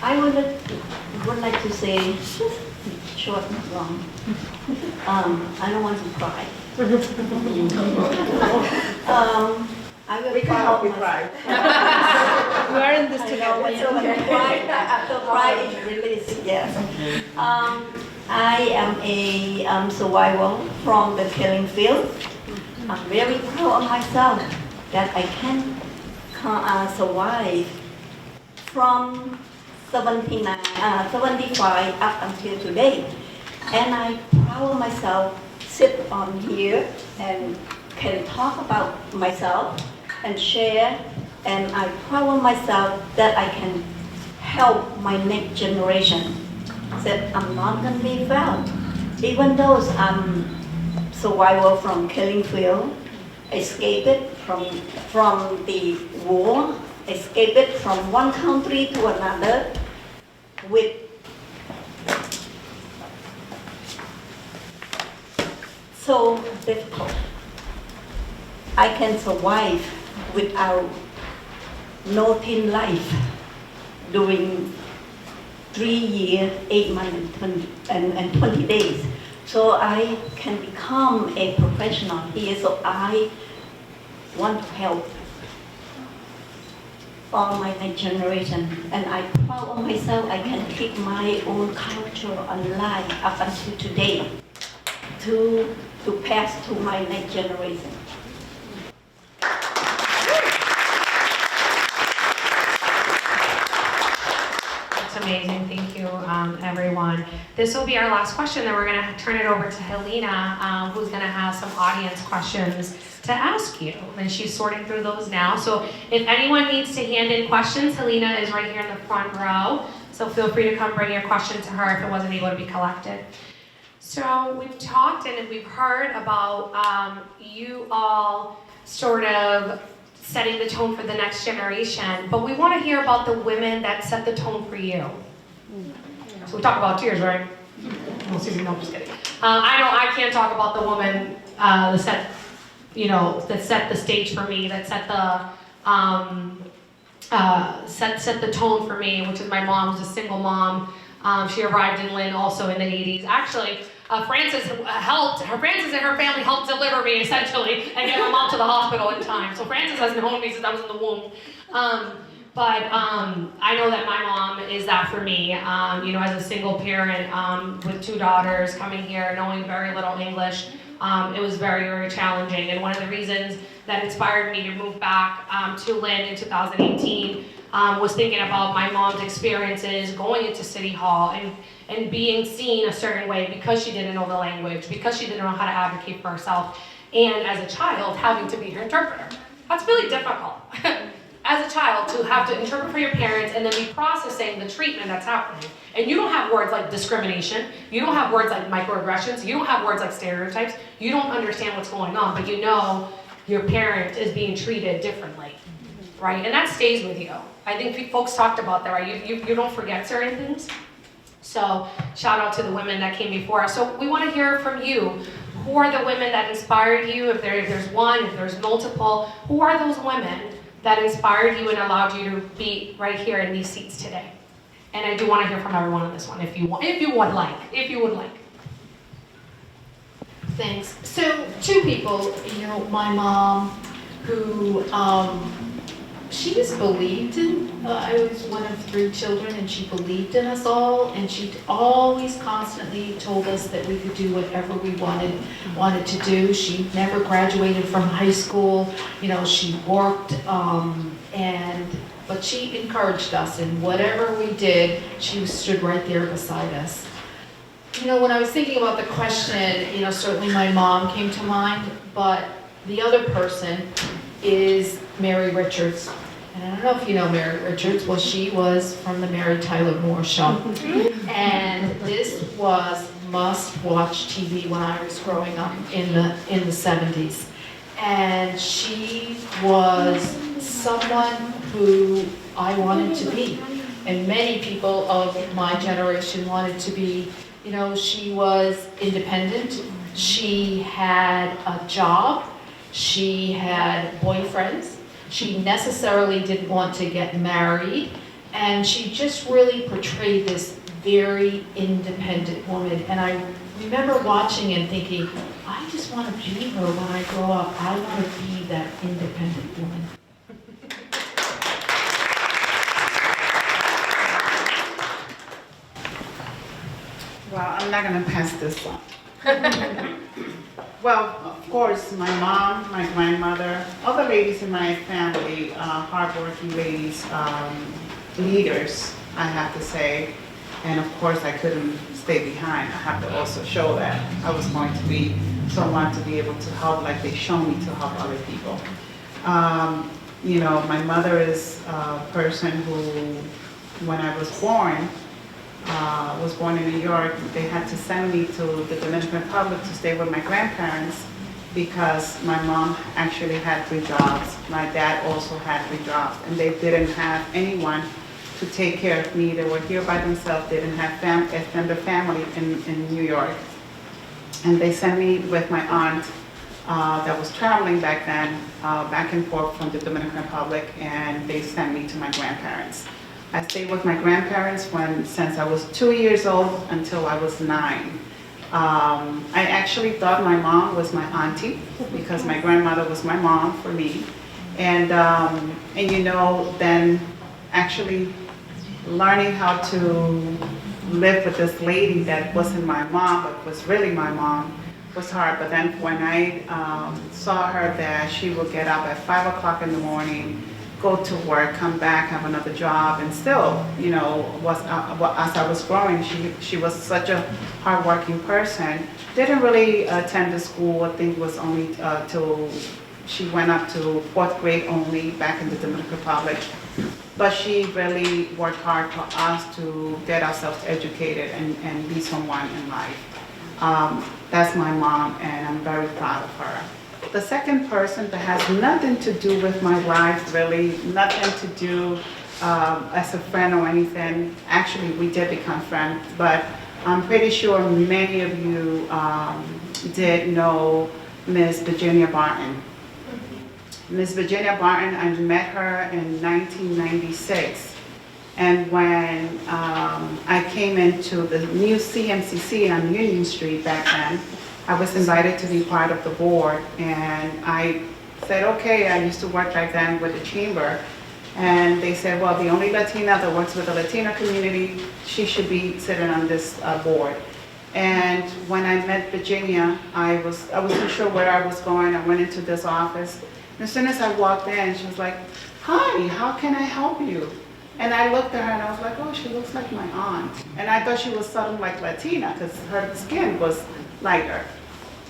I would like to say, just short and long. I don't want to cry. I will We can help you cry. We are in this together. When you cry, after cry is release, yes. I am a survivor from the killing field. I'm very proud of myself that I can survive from 75 up until today. And I proud of myself, sit on here and can talk about myself and share, and I proud of myself that I can help my next generation. That I'm not gonna be found. Even though I'm survivor from killing field, escaped from the war, escaped from one country to another with so difficult. I can survive without no teen life during 3 years, 8 months, and 20 days. So I can become a professional here, so I want to help all my next generation. And I'm proud of myself, I can keep my own culture alive up until today to pass to my next generation. Amazing, thank you, everyone. This will be our last question, then we're going to turn it over to Helina, who's going to have some audience questions to ask you, and she's sorting through those now. So if anyone needs to hand in questions, Helina is right here in the front row, so feel free to come bring your question to her if it wasn't able to be collected. So we've talked and we've heard about you all sort of setting the tone for the next generation, but we want to hear about the women that set the tone for you. So we talk about tears, right? No, Susie, no, I'm just kidding. I know I can't talk about the woman that set, you know, that set the stage for me, that set the set the tone for me, which is my mom, who's a single mom. She arrived in Lynn also in the 80s. Actually, Frances and her family helped deliver me, essentially, and get my mom to the hospital in time. So Frances has known me since I was in the womb. But I know that my mom is that for me. You know, as a single parent with 2 daughters coming here, knowing very little English, it was very, very challenging. And one of the reasons that inspired me to move back to Lynn in 2018 was thinking about my mom's experiences going into City Hall and being seen a certain way because she didn't know the language, because she didn't know how to advocate for herself, and as a child, having to be her interpreter. That's really difficult. As a child, to have to interpret for your parents and then be processing the treatment that's happening. And you don't have words like discrimination, you don't have words like microaggressions, you don't have words like stereotypes, you don't understand what's going on, but you know your parent is being treated differently, right? And that stays with you. I think folks talked about that, right? You don't forget certain things. So shout out to the women that came before us. So we want to hear from you. Who are the women that inspired you? If there's one, if there's multiple, who are those women that inspired you and allowed you to be right here in these seats today? And I do want to hear from everyone on this one, if you would like. Thanks. So 2 people, you know, my mom, who she just believed in, I was one of 3 children, and she believed in us all, and she always constantly told us that we could do whatever we wanted to do. She never graduated from high school, you know, she worked, but she encouraged us, and whatever we did, she stood right there beside us. You know, when I was thinking about the question, you know, certainly my mom came to mind, but the other person is Mary Richards. And I don't know if you know Mary Richards. Well, she was from the Mary Tyler Moore Show. And this was must-watch TV when I was growing up in the 70s. And she was someone who I wanted to be. And many people of my generation wanted to be. You know, she was independent. She had a job. She had boyfriends. She necessarily didn't want to get married. And she just really portrayed this very independent woman. And I remember watching and thinking, I just want to be her when I grow up. I want to be that independent woman. Well, I'm not gonna pass this on. Well, of course, my mom, my grandmother, other ladies in my family, hardworking ladies, leaders, I have to say. And of course, I couldn't stay behind. I have to also show that I was going to be someone to be able to help like they show me to help other people. You know, my mother is a person who, when I was born in New York, they had to send me to the Dominican Republic to stay with my grandparents because my mom actually had 3 jobs. My dad also had 3 jobs, and they didn't have anyone to take care of me. They were here by themselves. They didn't have extended family in New York. And they sent me with my aunt that was traveling back then, back and forth from the Dominican Republic, and they sent me to my grandparents. I stayed with my grandparents since I was 2 years old until I was 9. I actually thought my mom was my auntie because my grandmother was my mom for me. And you know, then actually learning how to live with this lady that wasn't my mom but was really my mom was hard. But then when I saw her that she would get up at 5 o'clock in the morning, go to work, come back, have another job, and still, you know, as I was growing, she was such a hardworking person. Didn't really attend the school. I think it was only till she went up to 4th grade only back in the Dominican Republic. But she really worked hard for us to get ourselves educated and be someone in life. That's my mom, and I'm very proud of her. The second person that has nothing to do with my life, really, nothing to do as a friend or anything. Actually, we did become friends, but I'm pretty sure many of you did know Miss Virginia Barton. Miss Virginia Barton, I met her in 1996. And when I came into the new CMCC on Union Street back then, I was invited to be part of the board, and I said, okay, I used to work back then with the chamber, and they said, well, the only Latina that works with the Latino community, she should be sitting on this board. And when I met Virginia, I wasn't sure where I was going. I went into this office, and as soon as I walked in, she was like, hi, how can I help you? And I looked at her and I was like, oh, she looks like my aunt. And I thought she was sort of like Latina because her skin was lighter.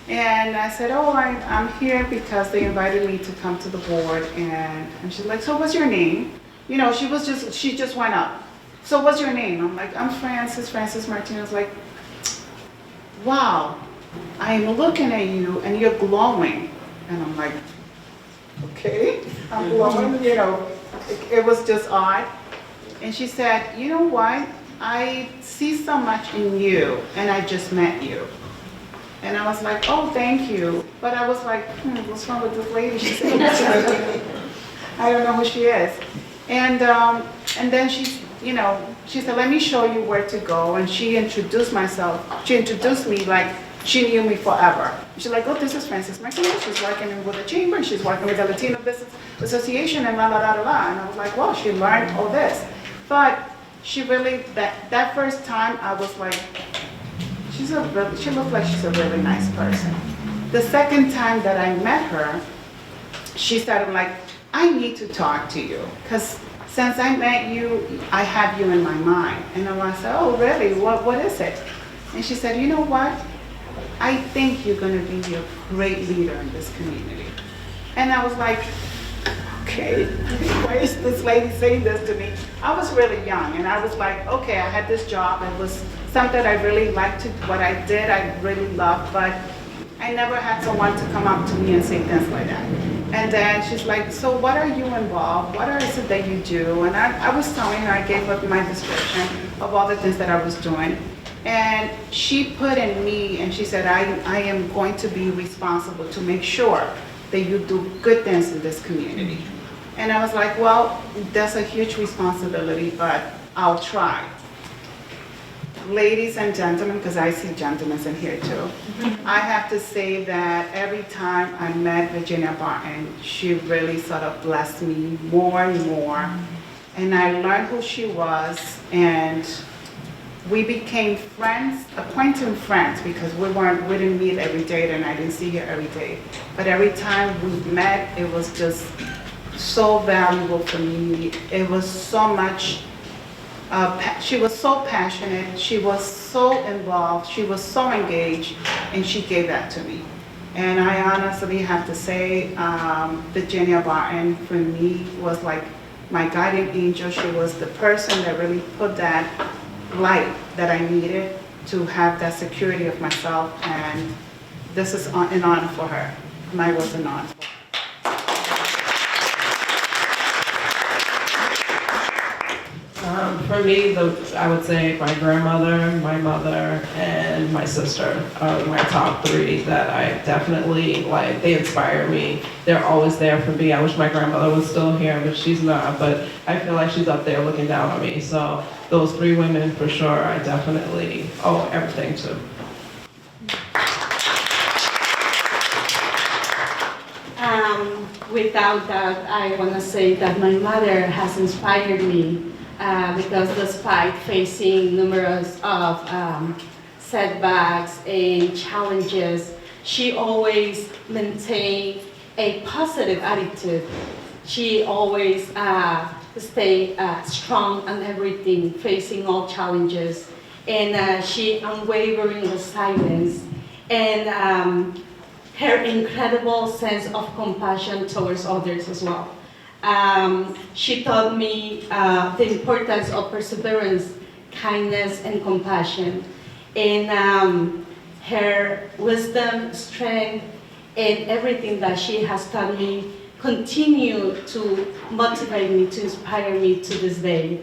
And I said, oh, I'm here because they invited me to come to the board. And she's like, so what's your name? You know, she just went up. So what's your name? I'm like, I'm Francis Martinez. Like, wow, I'm looking at you and you're glowing. And I'm like, okay, I'm glowing, you know, it was just odd. And she said, you know what? I see so much in you, and I just met you. And I was like, oh, thank you. But I was like, what's wrong with this lady? She said, I don't know who she is. And then she said, let me show you where to go. And she introduced me like she knew me forever. She's like, oh, this is Francis Martinez. She's working with the chamber. She's working with the Latino Business Association and la la la la la. And I was like, well, she learned all this. But she really, that first time, I was like, she looked like she's a really nice person. The second time that I met her, she started like, I need to talk to you. Because since I met you, I have you in my mind. And I said, oh, really? What is it? And she said, you know what? I think you're going to be a great leader in this community. And I was like, okay. okay, why is this lady saying this to me? I was really young, and I was like, okay, I had this job. It was something I really liked to, what I did, I really loved, but I never had someone to come up to me and say things like that. And then she's like, so what are you involved? What is it that you do? And I was telling her, I gave her my description of all the things that I was doing. And she put in me, and she said, I am going to be responsible to make sure that you do good things in this community. And I was like, well, that's a huge responsibility, but I'll try. Ladies and gentlemen, because I see gentlemen in here too, I have to say that every time I met Virginia Barton, she really sort of blessed me more and more. And I learned who she was, and we became friends, acquaintance friends, because we didn't meet every day, and I didn't see her every day. But every time we met, it was just so valuable for me. It was so much, she was so passionate, she was so involved, she was so engaged, and she gave that to me. And I honestly have to say, Virginia Barton for me was like my guardian angel. She was the person that really put that light that I needed to have that security of myself, and this is an honor for her. Mine was an honor. For me, I would say my grandmother, my mother, and my sister are my top three that I definitely like. They inspire me. They're always there for me. I wish my grandmother was still here, but she's not. But I feel like she's up there looking down on me. So those three women, for sure, I definitely owe everything to. Without doubt, I want to say that my mother has inspired me because despite facing numerous of setbacks and challenges, she always maintained a positive attitude. She always stayed strong on everything, facing all challenges, and she unwavering resilience and her incredible sense of compassion towards others as well. She taught me the importance of perseverance, kindness, and compassion. And her wisdom, strength, and everything that she has taught me continue to motivate me, to inspire me to this day.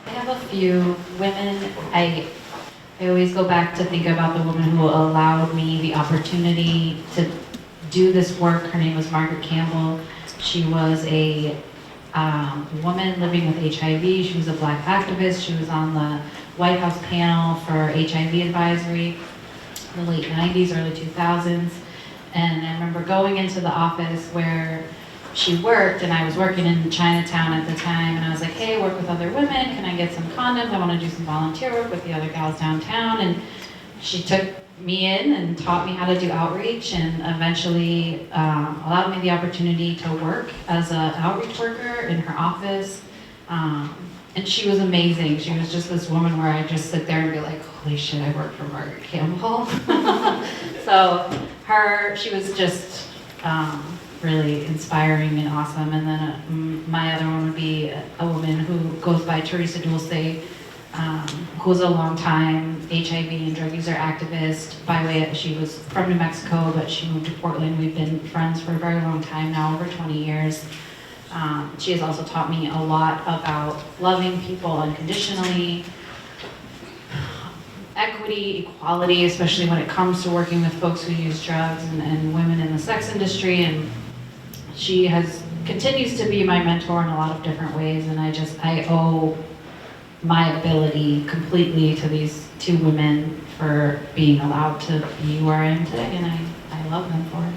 I have a few women. I always go back to think about the woman who allowed me the opportunity to do this work. Her name was Margaret Campbell. She was a woman living with HIV. She was a Black activist. She was on the White House panel for HIV advisory in the late 90s, early 2000s. And I remember going into the office where she worked, and I was working in Chinatown at the time, and I was like, hey, I work with other women, can I get some condoms? I want to do some volunteer work with the other gals downtown. And she took me in and taught me how to do outreach, and eventually allowed me the opportunity to work as an outreach worker in her office. And she was amazing. She was just this woman where I just sit there and be like, holy shit, I work for Margaret Campbell. So she was just really inspiring and awesome. And then my other one would be a woman who goes by Teresa Dulce, who was a long-time HIV and drug user activist. By the way, she was from New Mexico, but she moved to Portland. We've been friends for a very long time now, over 20 years. She has also taught me a lot about loving people unconditionally, equity, equality, especially when it comes to working with folks who use drugs and women in the sex industry. And she continues to be my mentor in a lot of different ways, and I owe my ability completely to these two women for being allowed to be where I am today, and I love them for it.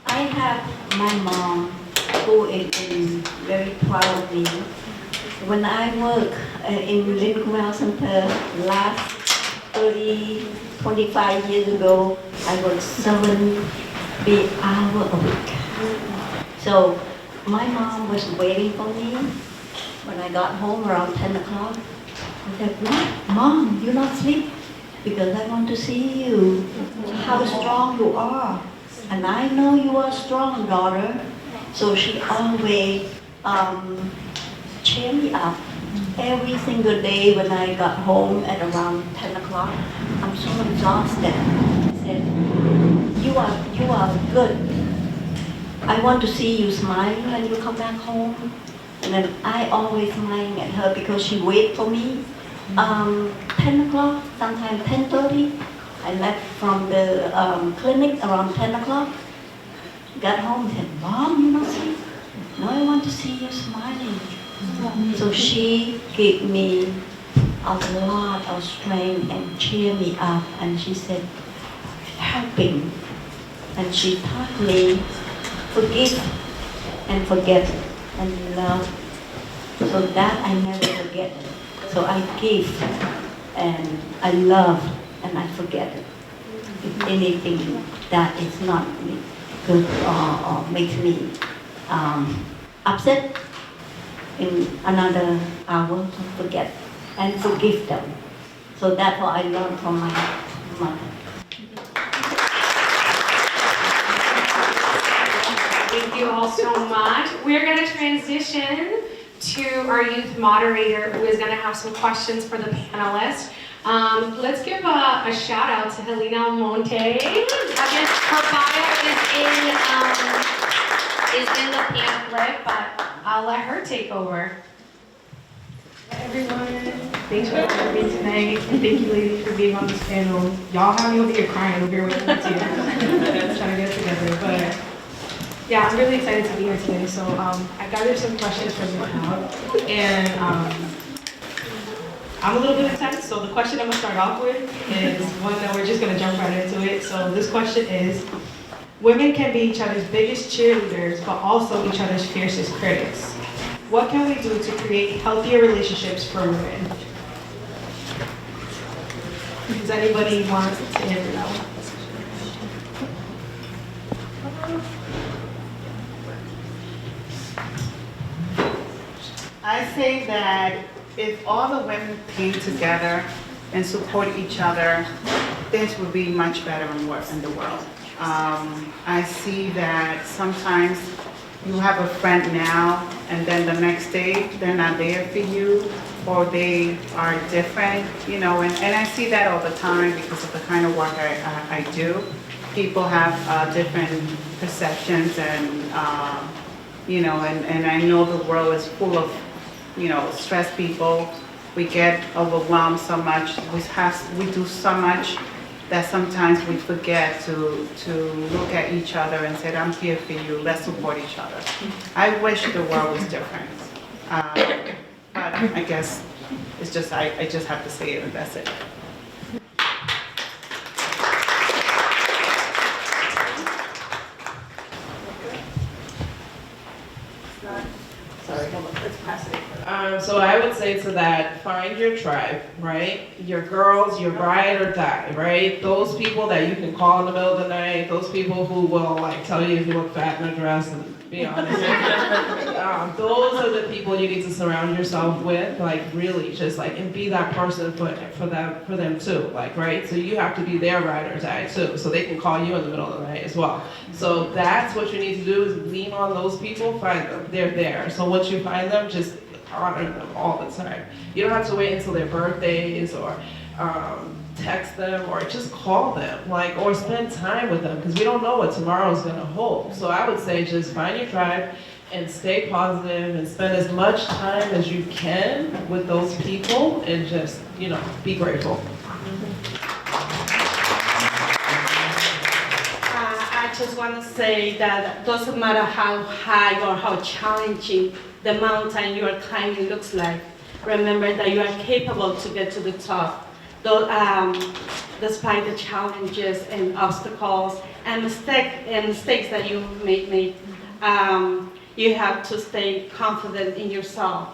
I have my mom who is very proud of me. When I work in Lynn Center last 25 years ago, I worked 7 hours a week. So my mom was waiting for me when I got home around 10 o'clock. I said, "What? Mom, you not sleep? Because I want to see you, how strong you are. And I know you are strong, daughter." So she always cheered me up. Every single day when I got home at around 10 o'clock, I'm so exhausted. I said, you are good. I want to see you smiling when you come back home." And then I always smiling at her because she wait for me. 10 o'clock, sometimes 10:30. I left from the clinic around 10 o'clock. Got home and said, "Mom, you not sleep? No, I want to see you smiling." So she gave me a lot of strength and cheered me up, and she said, helping. And she taught me forgive and forget and love. So that I never forget. So I give and I love and I forget if anything that is not good or makes me upset. In another hour to forget and forgive them. So that's what I learned from my mother. Thank you all so much. We're going to transition to our youth moderator who is going to have some questions for the panelists. Let's give a shout out to Helina Almonte. Again, her bio is in the pamphlet, but I'll let her take over. Hi everyone, thanks for having me tonight, and thank you ladies for being on this panel. Y'all have me over here crying over here with me too. I'm trying to get it together, but yeah, I'm really excited to be here today. So I gathered some questions from the panel, and I'm a little bit intense, so the question I'm gonna start off with is one that we're just gonna jump right into it. So this question is, women can be each other's biggest cheerleaders, but also each other's fiercest critics. What can we do to create healthier relationships for women? Does anybody want to answer that one? I say that if all the women came together and support each other, things would be much better in the world. I see that sometimes you have a friend now and then the next day they're not there for you, or they are different, you know, and I see that all the time because of the kind of work I do. People have different perceptions and, you know, and I know the world is full of, you know, stressed people. We get overwhelmed so much, we do so much that sometimes we forget to look at each other and say, I'm here for you, let's support each other. I wish the world was different. But I guess it's just, I just have to say it, and that's it. So I would say to that, find your tribe, right? Your girls, your ride or die, right? Those people that you can call in the middle of the night, those people who will like tell you if you look fat in a dress, and be honest. Those are the people you need to surround yourself with, like really just like, and be that person for them too, like, right? So you have to be their ride or die too, so they can call you in the middle of the night as well. So that's what you need to do, is lean on those people, find them, they're there. So once you find them, just honor them all the time. You don't have to wait until their birthdays or text them or just call them, like, or spend time with them, because we don't know what tomorrow's gonna hold. So I would say just find your tribe and stay positive and spend as much time as you can with those people and just, you know, be grateful. I just want to say that it doesn't matter how high or how challenging the mountain you are climbing looks like. Remember that you are capable to get to the top. Though, despite the challenges and obstacles and mistakes that you may make, you have to stay confident in yourself.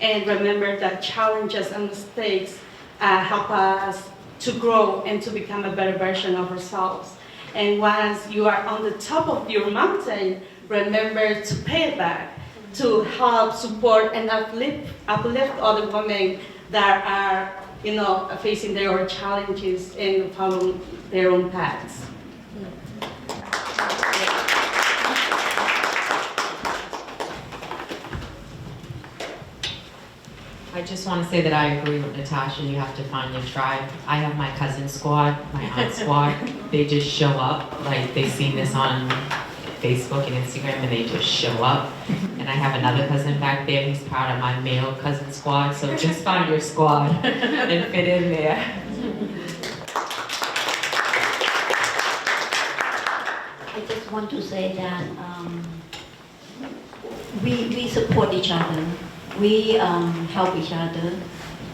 And remember that challenges and mistakes help us to to grow and to become a better version of ourselves. And once you are on the top of your mountain, remember to pay it back, to help support and uplift other women that are, facing their own challenges and following their own paths. I just want to say that I agree with Natasha. You have to find your tribe. I have my cousin squad, my aunt squad. They just show up. Like, they've seen this on Facebook and Instagram, and they just show up. And I have another cousin back there. He's part of my male cousin squad. So just find your squad and fit in there. I just want to say that we support each other. We help each other.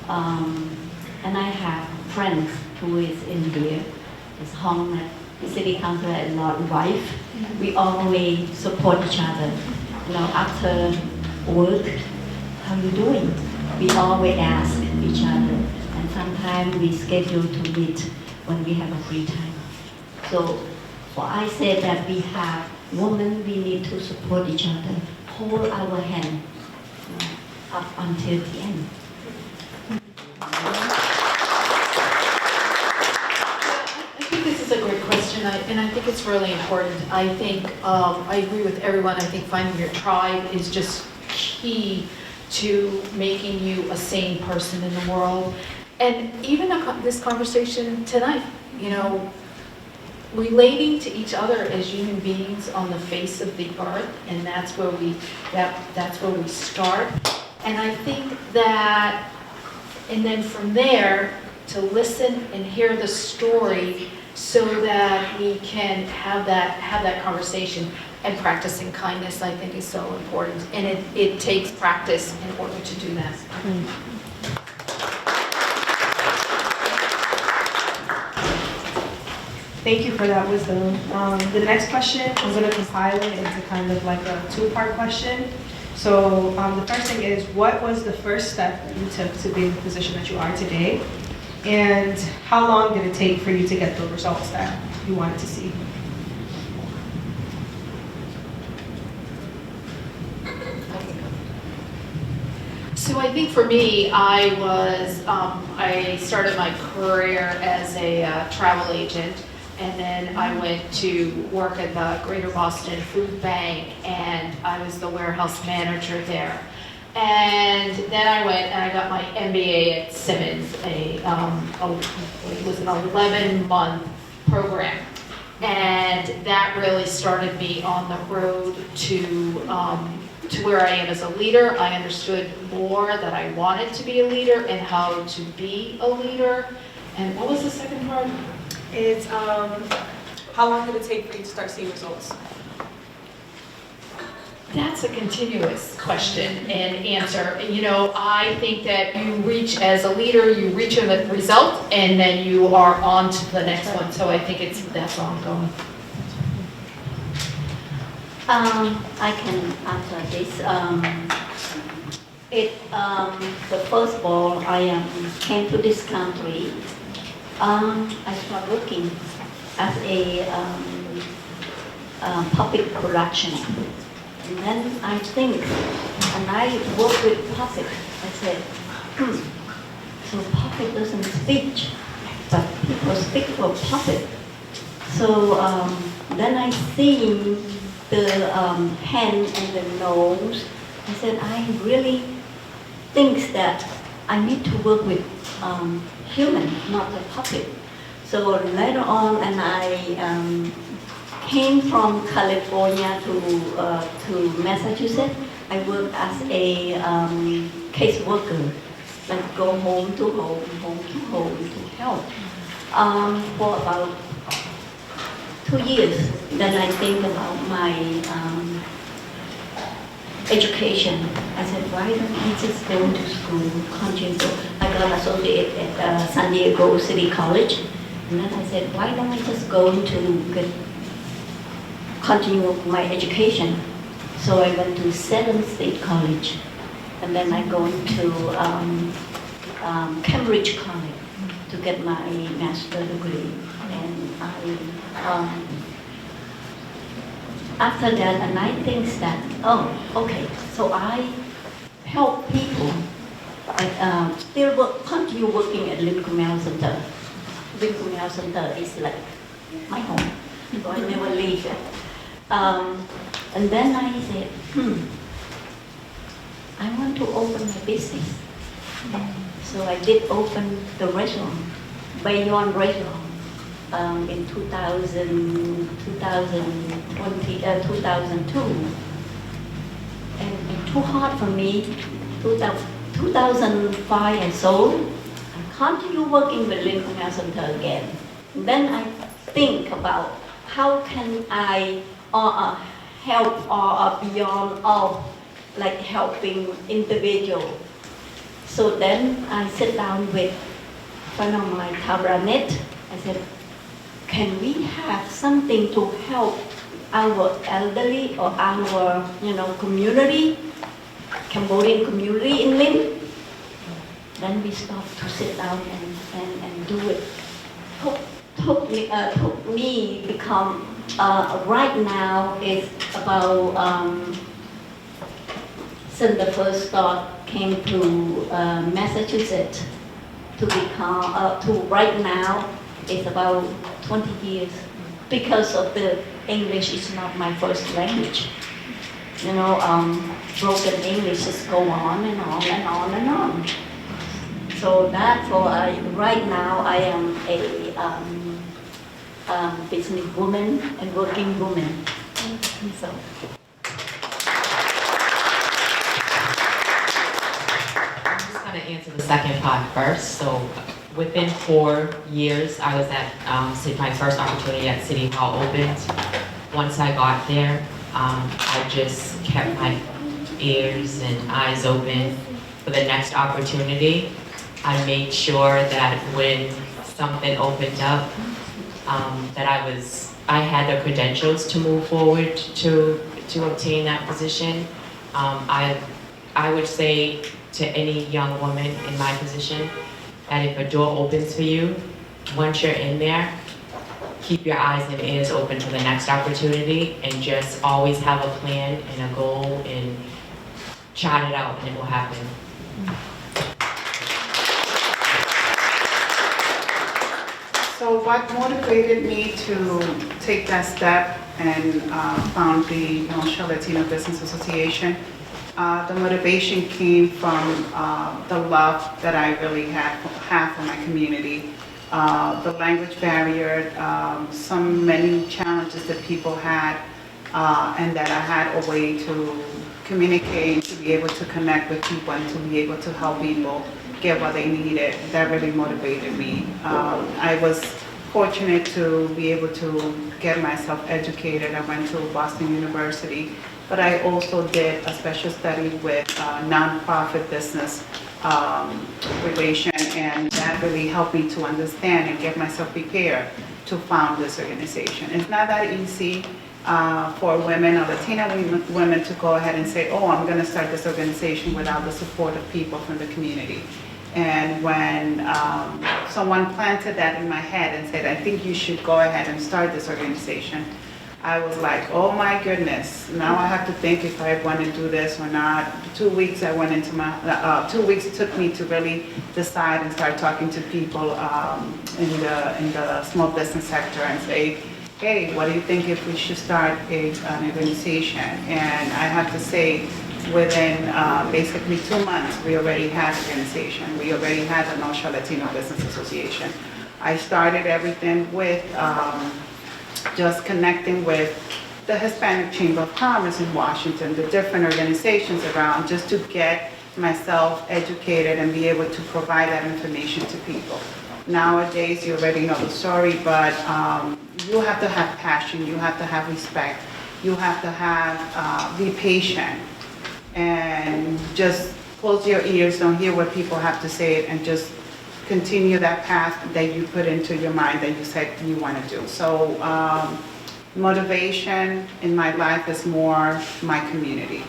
And I have friends who is in here. It's home at the city councilor and Lord wife. We always support each other. After work, how you doing? We always ask each other. And sometimes we schedule to meet when we have a free time. So I say that we have women, we need to support each other, hold our hand up until the end. I think this is a great question, and I think it's really important. I think I agree with everyone. I think finding your tribe is just key to making you a sane person in the world. And even this conversation tonight, relating to each other as human beings on the face of the earth, and that's where we start. And I think that, and then from there, to listen and hear the story so that we can have that conversation. And practicing kindness, I think, is so important. And it takes practice in order to do that. Thank you for that wisdom. The next question, I'm going to compile it into kind of like a two-part question. So the first thing is, what was the first step that you took to be in the position that you are today? And how long did it take for you to get the results that you wanted to see? So I think for me, I started my career as a travel agent, and then I went to work at the Greater Boston Food Bank, and I was the warehouse manager there. And then I went and I got my MBA at Simmons, it was an 11-month program. And that really started me on the road to where I am as a leader. I understood more that I wanted to be a leader and how to be a leader. And what was the second part? It's how long did it take for you to start seeing results? That's a continuous question and answer. I think that you reach, as a leader, you reach a result and then you are on to the next one. So I think that's ongoing. I can answer this. The first of all, I came to this country. I started working as a public production. And then I think, and I work with puppet, I said, so puppet doesn't speak, but people speak for puppet. So then I see the hand and the nose. I said, I really think that I need to work with human, not the puppet. So later on, and I came from California to Massachusetts. I worked as a case worker, like go home to home to home to help for about 2 years. Then I think about my education. I said, why don't I just go to school, continue? I got associate at San Diego City College. And then I said, why don't I just go to continue my education? So I went to 7 State College. And then I go to Cambridge College to to get my master's degree. And after that, and I think that, okay, so I help people. I still continue working at Lynn Communal Center. Lynn Communal Center is like my home, so I never leave it. And then I said, I want to open my business. So I did open the restaurant, Beyond Restaurant, in 2002. And it's too hard for me. 2005 I sold. I continue working with Lynn Communal Center again. And then I think about how can I help beyond of like helping individual. So then I sit down with one of my cabinet. I said, can we have something to help our elderly or our community, Cambodian community in Lynn? Then we start to sit down and do it. Took me become right now it's about since the first thought came to Massachusetts to become to right now it's about 20 years because of the English is not my first language. Broken English just go on and on and on and on. So therefore, right now I am a business woman and working woman. So. I'm just going to answer the second part first. So within 4 years, I was at my first opportunity at City Hall opened. Once I got there, I just kept my ears and eyes open for the next opportunity. I made sure that when something opened up, that I had the credentials to move forward to obtain that position. I would say to any young woman in my position that if a door opens for you, once you're in there, keep your eyes and ears open to the next opportunity and just always have a plan and a goal and chart it out and it will happen. So what motivated me to take that step and found the North Shore Latino Business Association, the motivation came from the love that I really have for my community. The language barrier, many challenges that people had, and that I had a way to communicate, to be able to connect with people and to be able to help people get what they needed. That really motivated me. I was fortunate to be able to get myself educated. I went to Boston University, but I also did a special study with nonprofit business relation, and that really helped me to understand and get myself prepared to found this organization. It's not that easy for women or Latina women to go ahead and say, oh, I'm going to start this organization without the support of people from the community. And when someone planted that in my head and said, I think you should go ahead and start this organization, I was like, oh my goodness, now I have to think if I want to do this or not. 2 weeks I went into my, 2 weeks took me to really decide and start talking to people in the small business sector and say, hey, what do you think if we should start an organization? And I have to say, within basically 2 months, we already had an organization. We already had the North Shore Latino Business Association. I started everything with just connecting with the Hispanic Chamber of Commerce in Washington, the different organizations around, just to get myself educated and be able to provide that information to people. Nowadays, you already know the story, but you have to have passion, you have to have respect, you have to have, be patient, and just close your ears, don't hear what people have to say, and just continue that path that you put into your mind that you said you want to do. So motivation in my life is more my community,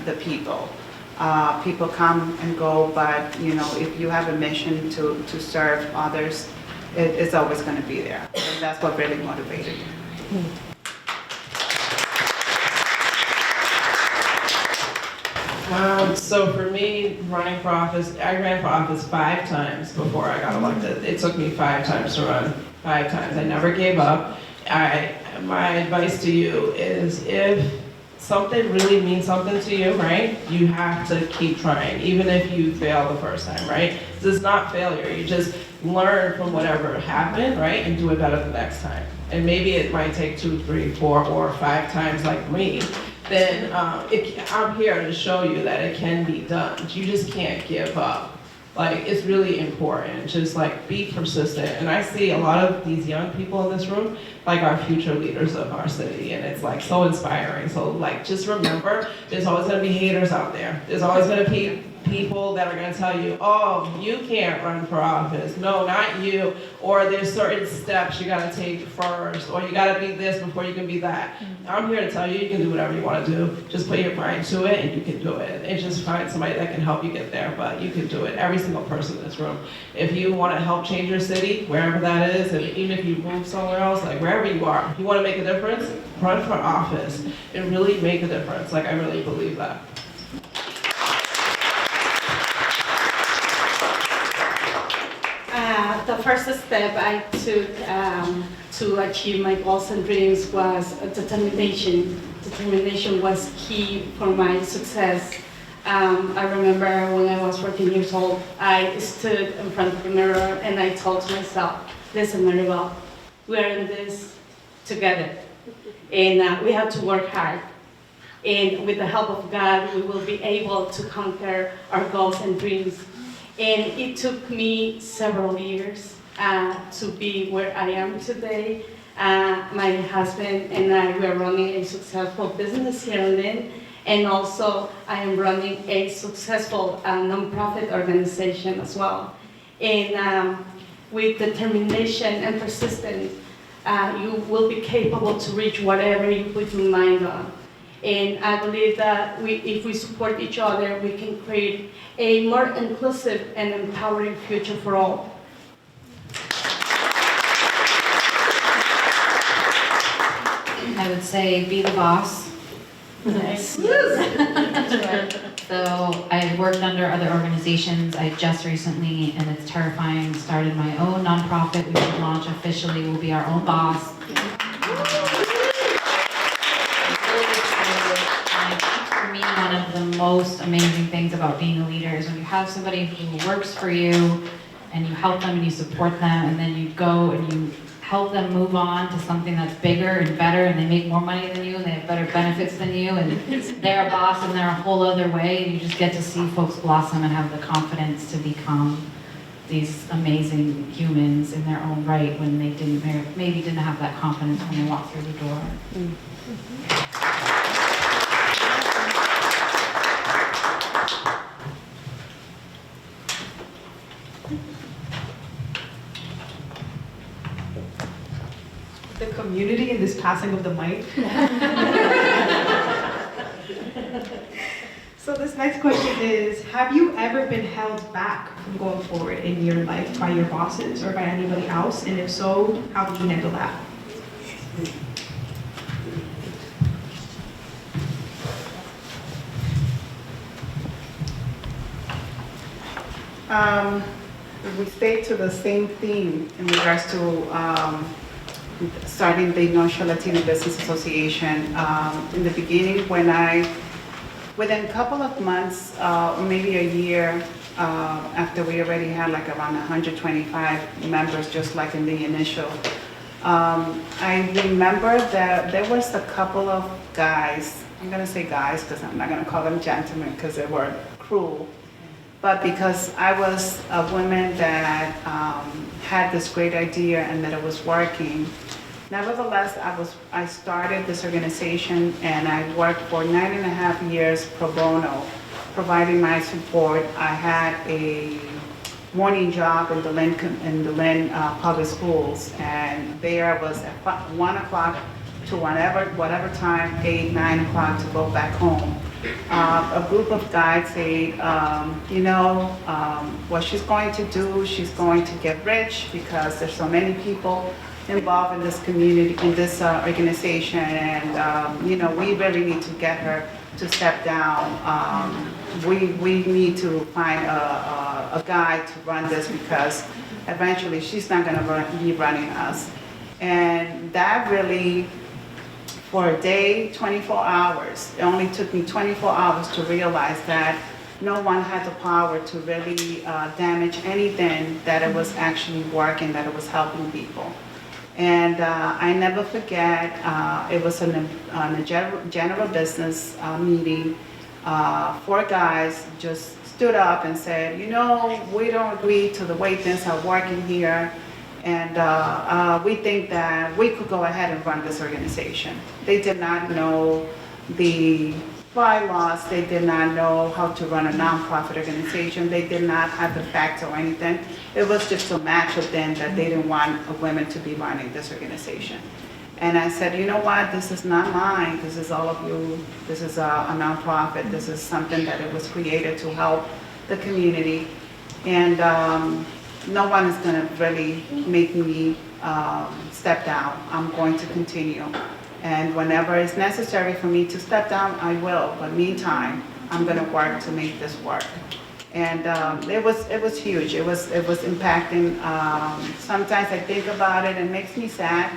the people. People come and go, but if you have a mission to serve others, it's always going to be there. And that's what really motivated me. So for me, running for office, I ran for office 5 times before I got elected. It took me 5 times to run, 5 times. I never gave up. My advice to you is if something really means something to you, right, you have to keep trying, even if you fail the first time, right? This is not failure. You just learn from whatever happened, right, and do it better the next time. And maybe it might take 2, 3, 4, or 5 times like me. Then I'm here to show you that it can be done. You just can't give up. Like, it's really important. Just like be persistent. And I see a lot of these young people in this room, like our future leaders of our city. And it's like so inspiring. So like, just remember, there's always gonna be haters out there. There's always gonna be people that are gonna tell you, oh, you can't run for office. No, not you. Or there's certain steps you gotta take first. Or you gotta be this before you can be that. I'm here to tell you, you can do whatever you wanna do. Just put your mind to it and you can do it. And just find somebody that can help you get there, but you can do it. Every single person in this room. If you wanna help change your city, wherever that is, and even if you move somewhere else, like wherever you are, if you wanna make a difference, run for office and really make a difference. Like, I really believe that. The first step I took to achieve my goals and dreams was determination. Determination was key for my success. I remember when I was 14 years old, I stood in front of the mirror and I told myself, listen, Maribel, we are in this together and we have to work hard. And with the help of God, we will be able to conquer our goals and dreams. And it took me several years to be where I am today. My husband and I were running a successful business here in Lynn, and also I am running a successful nonprofit organization as well. And with determination and persistence, you will be capable to reach whatever you put your mind on. And I believe that if we support each other, we can create a more inclusive and empowering future for all. I would say be the boss. Nice. So I've worked under other organizations. I just recently, and it's terrifying, started my own nonprofit. We will launch officially. We'll be our own boss. For me, one of the most amazing things about being a leader is when you have somebody who works for you and you help them and you support them, and then you go and you help them move on to something that's bigger and better, and they make more money than you and they have better benefits than you, and they're a boss and they're a whole other way, and you just get to see folks blossom and have the confidence to become these amazing humans in their own right when they maybe didn't have that confidence when they walked through the door. The community in this passing of the mic. So this next question is, have you ever been held back from going forward in your life by your bosses or by anybody else? And if so, how did you handle that? We stay to the same theme in regards to starting the North Shore Latino Business Association. In the beginning, within a couple of months, or maybe a year, after we already had like around 125 members, just like in the initial, I remember that there was a couple of guys, I'm gonna say guys because I'm not gonna call them gentlemen because they were cruel, but because I was a woman that had this great idea and that it was working. Nevertheless, I started this organization and I worked for 9.5 years pro bono, providing my support. I had a morning job in the Lynn public schools, and there was at 1 o'clock to whatever time, 8, 9 o'clock to go back home. a group of guys say, what she's going to do, she's going to get rich because there's so many people involved in this community, in this organization, and we really need to get her to step down. We need to find a guy to run this because eventually she's not going to be running us. And that really, for a day, 24 hours, it only took me 24 hours to realize that no one had the power to really damage anything, that it was actually working, that it was helping people. And I never forget, it was a general business meeting. 4 guys just stood up and said, we don't agree to the way things are working here, and we think that we could go ahead and run this organization. They did not know the bylaws, they did not know how to run a nonprofit organization, they did not have the facts or anything. It was just a match of them that they didn't want women to be running this organization. And I said, you know what, this is not mine, this is all of you, this is a nonprofit, this is something that it was created to help the community. And no one is gonna really make me step down. I'm going to continue. And whenever it's necessary for me to step down, I will. But meantime, I'm gonna work to make this work. And it was huge. It was impacting. Sometimes I think about it and it makes me sad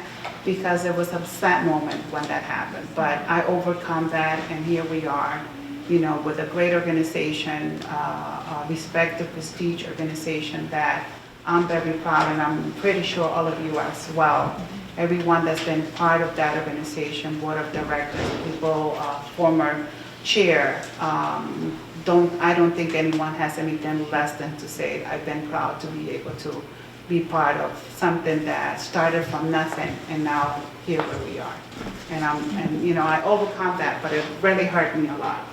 because it was a sad moment when that happened. But I overcome that, and here we are, with a great organization, a respected, prestige organization that I'm very proud, and I'm pretty sure all of you as well. Everyone that's been part of that organization, board of directors, people, former chair, I don't think anyone has anything less than to say I've been proud to be able to be part of something that started from nothing and now here where we are. And I overcome that, but it really hurt me a lot.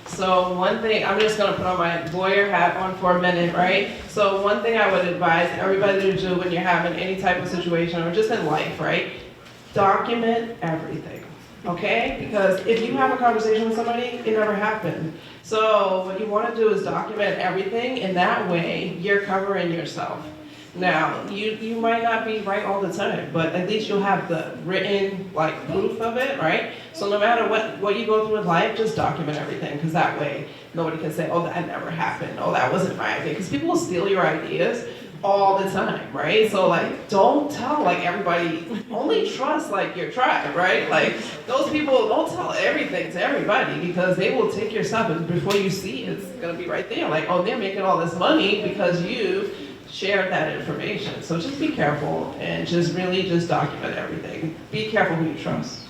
So one thing, I'm just gonna put on my lawyer hat on for a minute, right? So one thing I would advise everybody to do when you're having any type of situation or just in life, right? Document everything, okay? Because if you have a conversation with somebody, it never happened. So what you wanna do is document everything, and that way you're covering yourself. Now, you might not be right all the time, but at least you'll have the written proof of it, right? So no matter what you go through in life, just document everything, because that way nobody can say, oh, that never happened, oh, that wasn't my idea, because people will steal your ideas all the time, right? So don't tell everybody, only trust your tribe, right? Those people, don't tell everything to everybody, because they will take your stuff, and before you see it, it's gonna be right there, oh, they're making all this money because you share that information. So just be careful and just document everything. Be careful who you trust.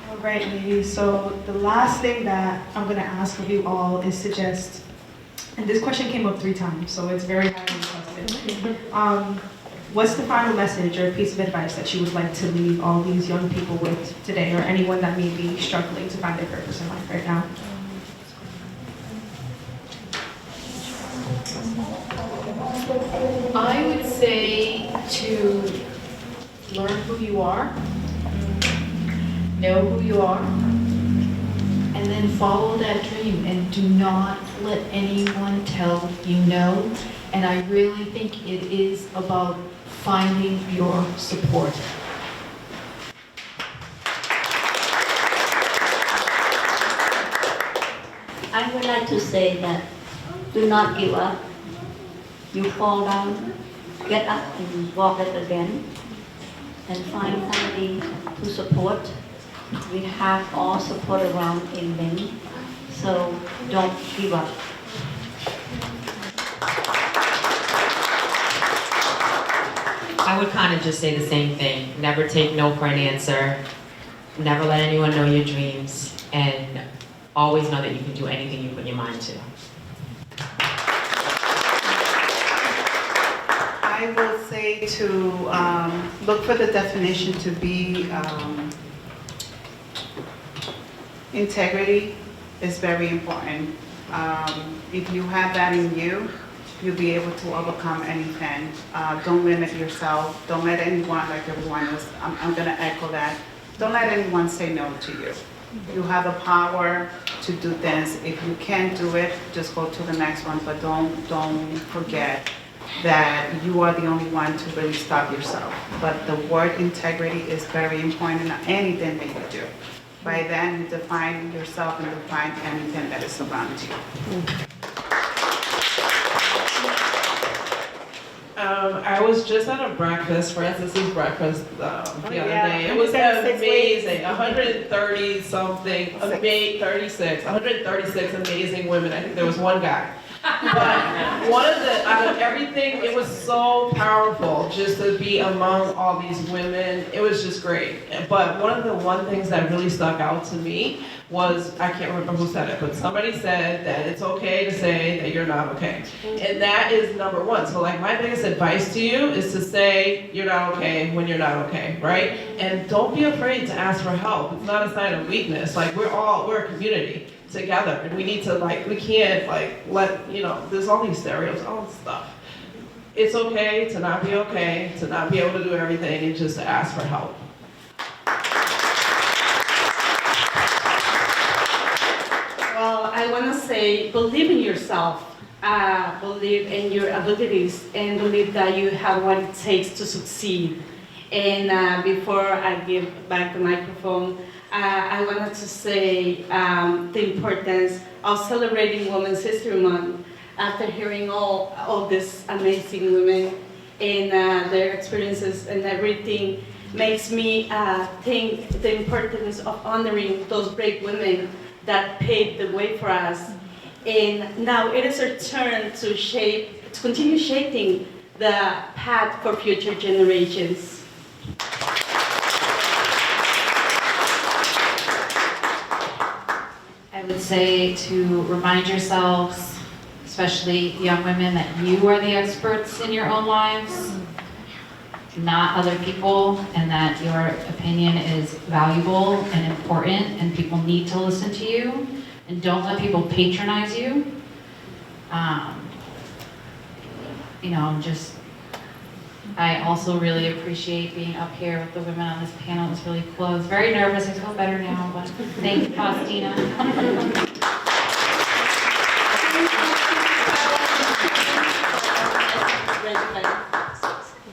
All right, ladies, so the last thing that I'm gonna ask of you all is to just, and this question came up 3 times, so it's very highly requested. What's the final message or piece of advice that you would like to leave all these young people with today, or anyone that may be struggling to find their purpose in life right now? I would say to learn who you are, know who you are, and then follow that dream, and do not let anyone tell you no. And I really think it is about finding your support. I would like to say that do not give up. You fall down, get up and walk it again, and find somebody to support. We have all support around in Lynn, so don't give up. I would kind of just say the same thing. Never take no for an answer. Never let anyone know your dreams. And always know that you can do anything you put your mind to. I will say say to look for the definition to be integrity is very important. If you have that in you, you'll be able to overcome anything. Don't limit yourself. Don't let anyone, like everyone else, I'm going to echo that. Don't let anyone say no to you. You have the power to do things. If you can't do it, just go to the next one, but don't forget that you are the only one to really stop yourself. But the word integrity is very important in anything that you do. By then, you define yourself and define anything that is around you. I was just at a breakfast, Francis's breakfast, the other day. It was 136 amazing. 130 something, 136 amazing women. I think there was one guy. But one of the, out of everything, it was so powerful just to be among all these women. It was just great. But one of the things that really stuck out to me was, I can't remember who said it, but somebody said that it's okay to say that you're not okay. And that is number one. So like my biggest advice to you is to say you're not okay when you're not okay, right? And don't be afraid to ask for help. It's not a sign of weakness. Like we're a community together, and we need to we can't let, there's all these stereotypes, all this stuff. It's okay to not be okay, to not be able to do everything, and just to ask for help. Well, I want to say, believe in yourself, believe in your abilities, and believe that you have what it takes to succeed. And before I give back the microphone, I wanted to say the importance of celebrating Women's History Month. After hearing all these amazing women and their experiences and everything, makes me think the importance of honoring those brave women that paved the way for us. And now it is our turn to continue shaping the path for future generations. I would say to remind yourselves, especially young women, that you are the experts in your own lives, not other people, and that your opinion is valuable and important, and people need to listen to you, and don't let people patronize you. I also really appreciate being up here with the women on this panel. It was really cool. I was very nervous. I feel better now, but thank you, Faustina.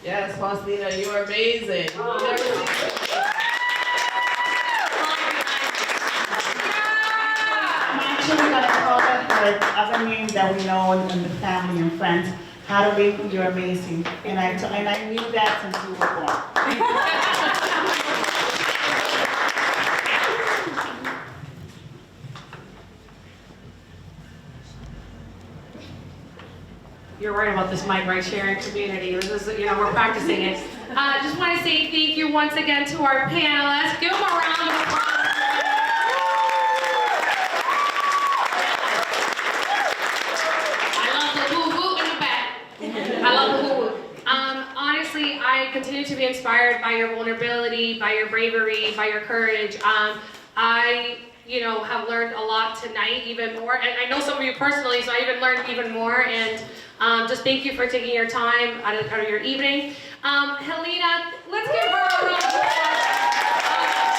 Yes, Faustina, you are amazing. I'm actually going to call her other name that we know in the family and friends. Natalie, you're amazing. And I knew that since you were born. You're right about this mic right sharing community. This is, we're practicing it. Just want to say thank you once again to our panelists. Give them a round of applause. Honestly, I continue to be inspired by your vulnerability, by your bravery, by your courage. I have learned a lot tonight, even more. And I know some of you personally, so I even learned even more. And just thank you for taking your time out of your evening. Helina, let's give her a round of applause.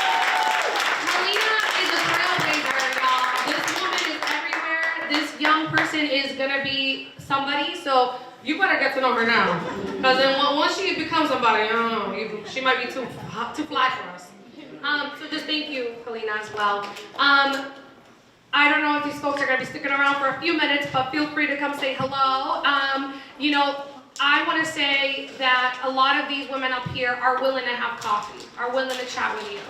Helina is a trailblazer, y'all. This woman is everywhere. This young person is gonna be somebody, so you better get to know her now. Because then once she becomes somebody, I don't know, she might be too fly for us. So just thank you, Helina, as well. I don't know if these folks are going to be sticking around for a few minutes, but feel free to come say hello. I want to say that a lot of these women up here are willing to have coffee, are willing to chat with you.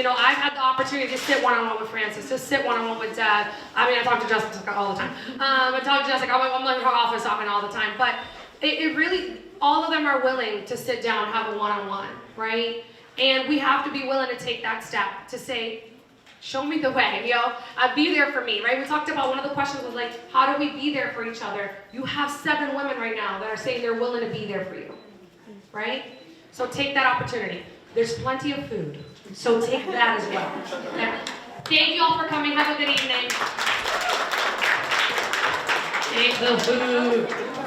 I've had the opportunity to sit one-on-one with Francis, to sit one-on-one with Deb. I mean, I talk to Jessica all the time. I talk to Jessica, I'm in her office talking all the time. But it really, all of them are willing to sit down and have a one-on-one, right? And we have to be willing to take that step to say, show me the way, be there for me, right? We talked about one of the questions was how do we be there for each other? You have 7 women right now that are saying they're willing to be there for you. right? So take that opportunity. There's plenty of food, so take that as well. Okay? Thank you all for coming. Have a good evening. Take the food.